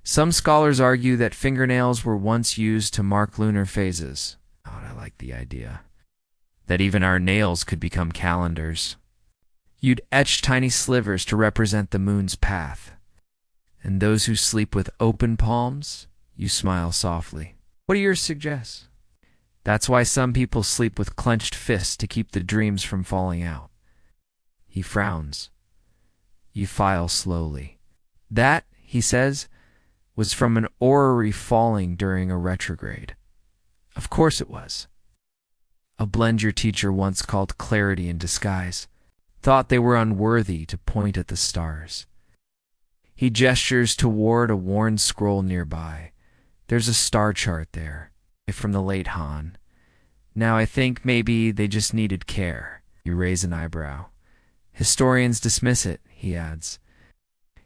S1: Some scholars argue that fingernails were once used to mark lunar phases. Oh, I like the idea. That even our nails could become calendars. You'd etch tiny slivers to represent the moon's path. And those who sleep with open palms, you smile softly. What do yours suggest? That's why some people sleep with clenched fists to keep the dreams from falling out. He frowns. You file slowly. "That," he says, "was from an orrery falling during a retrograde." Of course it was. A blend your teacher once called clarity in disguise, thought they were unworthy to point at the stars. He gestures toward a worn scroll nearby. There's a star chart there, from the late Han. Now I think maybe they just needed care. You raise an eyebrow. Historians dismiss it, he adds.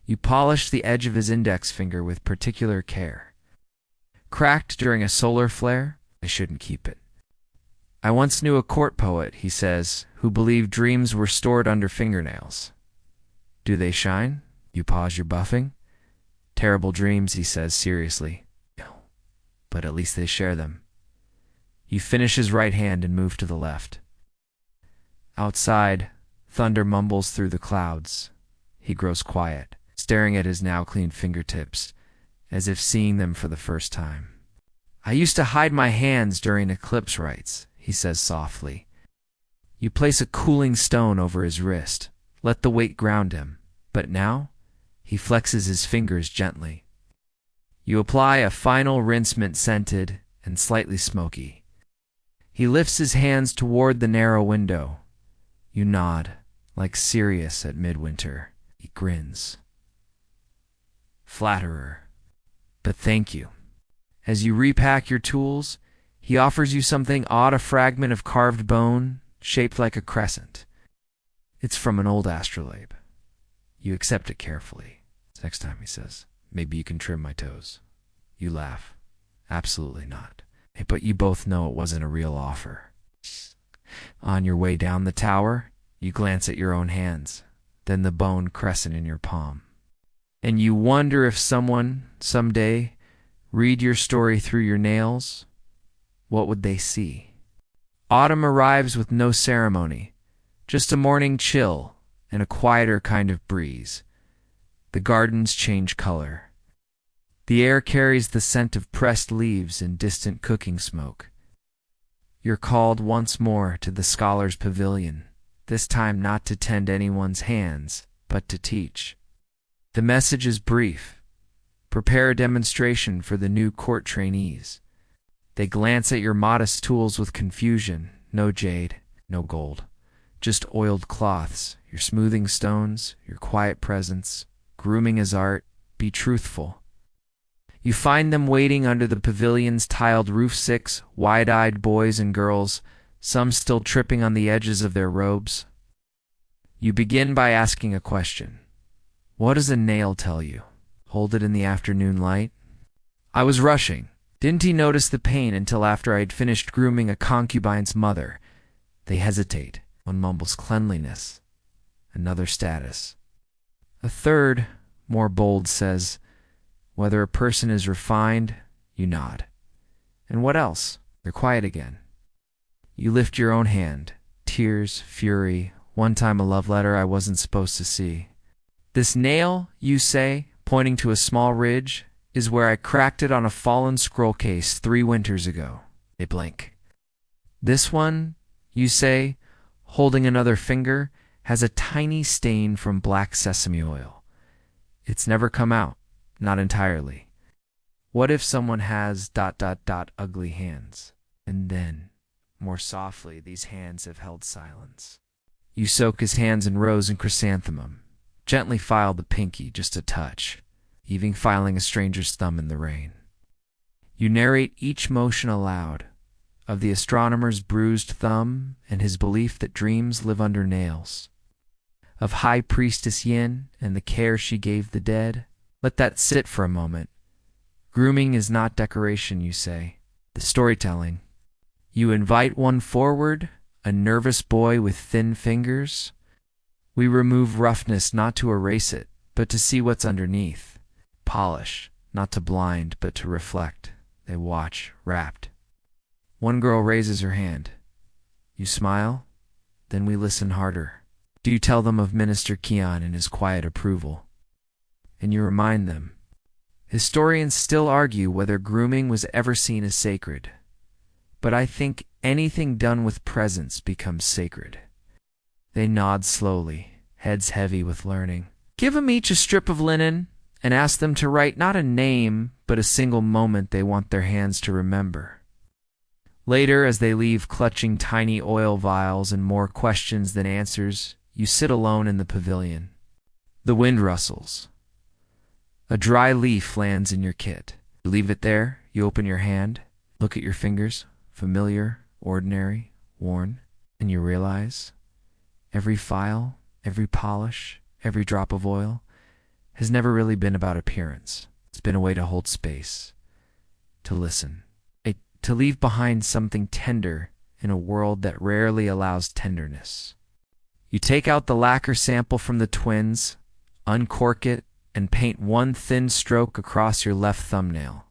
S1: You polish the edge of his index finger with particular care. Cracked during a solar flare? I shouldn't keep it. I once knew a court poet, he says, who believed dreams were stored under fingernails. Do they shine? You pause your buffing. Terrible dreams, he says seriously. No, but at least they share them. You finish his right hand and move to the left. Outside, thunder mumbles through the clouds. He grows quiet, staring at his now clean fingertips, as if seeing them for the first time. I used to hide my hands during eclipse rites, he says softly. You place a cooling stone over his wrist, let the weight ground him, but now he flexes his fingers gently. You apply a final rinsement scented and slightly smoky. He lifts his hands toward the narrow window. You nod, like Sirius at midwinter. He grins. Flatterer. But thank you. As you repack your tools, he offers you something odd, a fragment of carved bone, shaped like a crescent. It's from an old astrolabe. You accept it carefully. Next time, he says, maybe you can trim my toes. You laugh. Absolutely not. But you both know it wasn't a real offer. On your way down the tower, you glance at your own hands, then the bone crescent in your palm. And you wonder if someone, someday, read your story through your nails, what would they see? Autumn arrives with no ceremony, just a morning chill and a quieter kind of breeze. The gardens change color. The air carries the scent of pressed leaves and distant cooking smoke. You're called once more to the scholar's pavilion, this time not to tend anyone's hands, but to teach. The message is brief. Prepare a demonstration for the new court trainees. They glance at your modest tools with confusion. No jade, no gold. Just oiled cloths, your smoothing stones, your quiet presence. Grooming is art. Be truthful. You find them waiting under the pavilion's tiled roof, 6 wide-eyed boys and girls, some still tripping on the edges of their robes. You begin by asking a question. What does a nail tell you? Hold it in the afternoon light? I was rushing. Didn't he notice the pain until after I had finished grooming a concubine's mother? They hesitate. One mumbles cleanliness. Another status. A third, more bold, says, whether a person is refined, you nod. And what else? They're quiet again. You lift your own hand. Tears, fury, one time a love letter I wasn't supposed to see. This nail, you say, pointing to a small ridge, is where I cracked it on a fallen scroll case 3 winters ago. They blink. This one, you say, holding another finger, has a tiny stain from black sesame oil. It's never come out, not entirely. What if someone has ... ugly hands? And then, more softly, these hands have held silence. You soak his hands in rose and chrysanthemum. Gently file the pinky, just a touch, even filing a stranger's thumb in the rain. You narrate each motion aloud, of the astronomer's bruised thumb and his belief that dreams live under nails, of High Priestess Yin and the care she gave the dead. Let that sit for a moment. Grooming is not decoration, you say. The storytelling. You invite one forward, a nervous boy with thin fingers. We remove roughness not to erase it, but to see what's underneath. Polish, not to blind, but to reflect. They watch, rapt. One girl raises her hand. You smile, then we listen harder. Do you tell them of Minister Keon and his quiet approval? And you remind them. Historians still argue whether grooming was ever seen as sacred. But I think anything done with presence becomes sacred. They nod slowly, heads heavy with learning. Give them each a strip of linen and ask them to write not a name, but a single moment they want their hands to remember. Later, as they leave clutching tiny oil vials and more questions than answers, you sit alone in the pavilion. The wind rustles. A dry leaf lands in your kit. You leave it there, you open your hand, look at your fingers, familiar, ordinary, worn, and you realize every file, every polish, every drop of oil has never really been about appearance. It's been a way to hold space, to listen, to leave behind something tender in a world that rarely allows tenderness. You take out the lacquer sample from the twins, uncork it, and paint one thin stroke across your left thumbnail.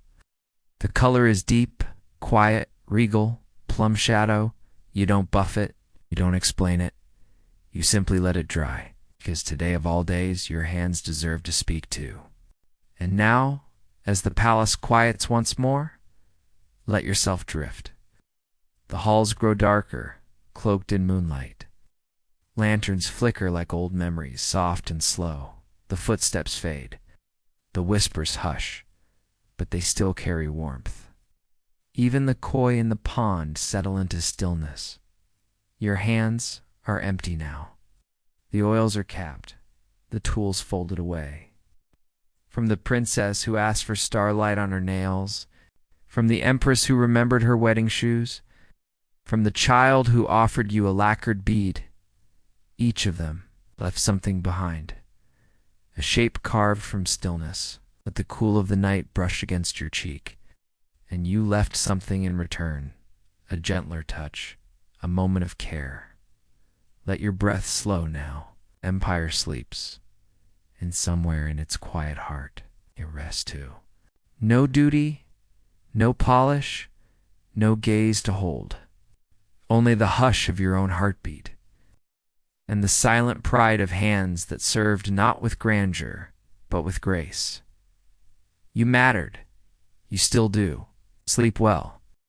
S1: The color is deep, quiet, regal, plum shadow. You don't buff it, you don't explain it. You simply let it dry, because today of all days your hands deserve to speak too. And now, as the palace quiets once more, let yourself drift. The halls grow darker, cloaked in moonlight. Lanterns flicker like old memories, soft and slow. The footsteps fade. The whispers hush, but they still carry warmth. Even the koi in the pond settle into stillness. Your hands are empty now. The oils are capped, the tools folded away. From the princess who asked for starlight on her nails, from the empress who remembered her wedding shoes, from the child who offered you a lacquered bead, each of them left something behind. A shape carved from stillness. Let the cool of the night brush against your cheek. And you left something in return, a gentler touch, a moment of care. Let your breath slow now. Empire sleeps, and somewhere in its quiet heart it rests too. No duty, no polish, no gaze to hold, only the hush of your own heartbeat, and the silent pride of hands that served not with grandeur, but with grace. You mattered. You still do. Sleep well.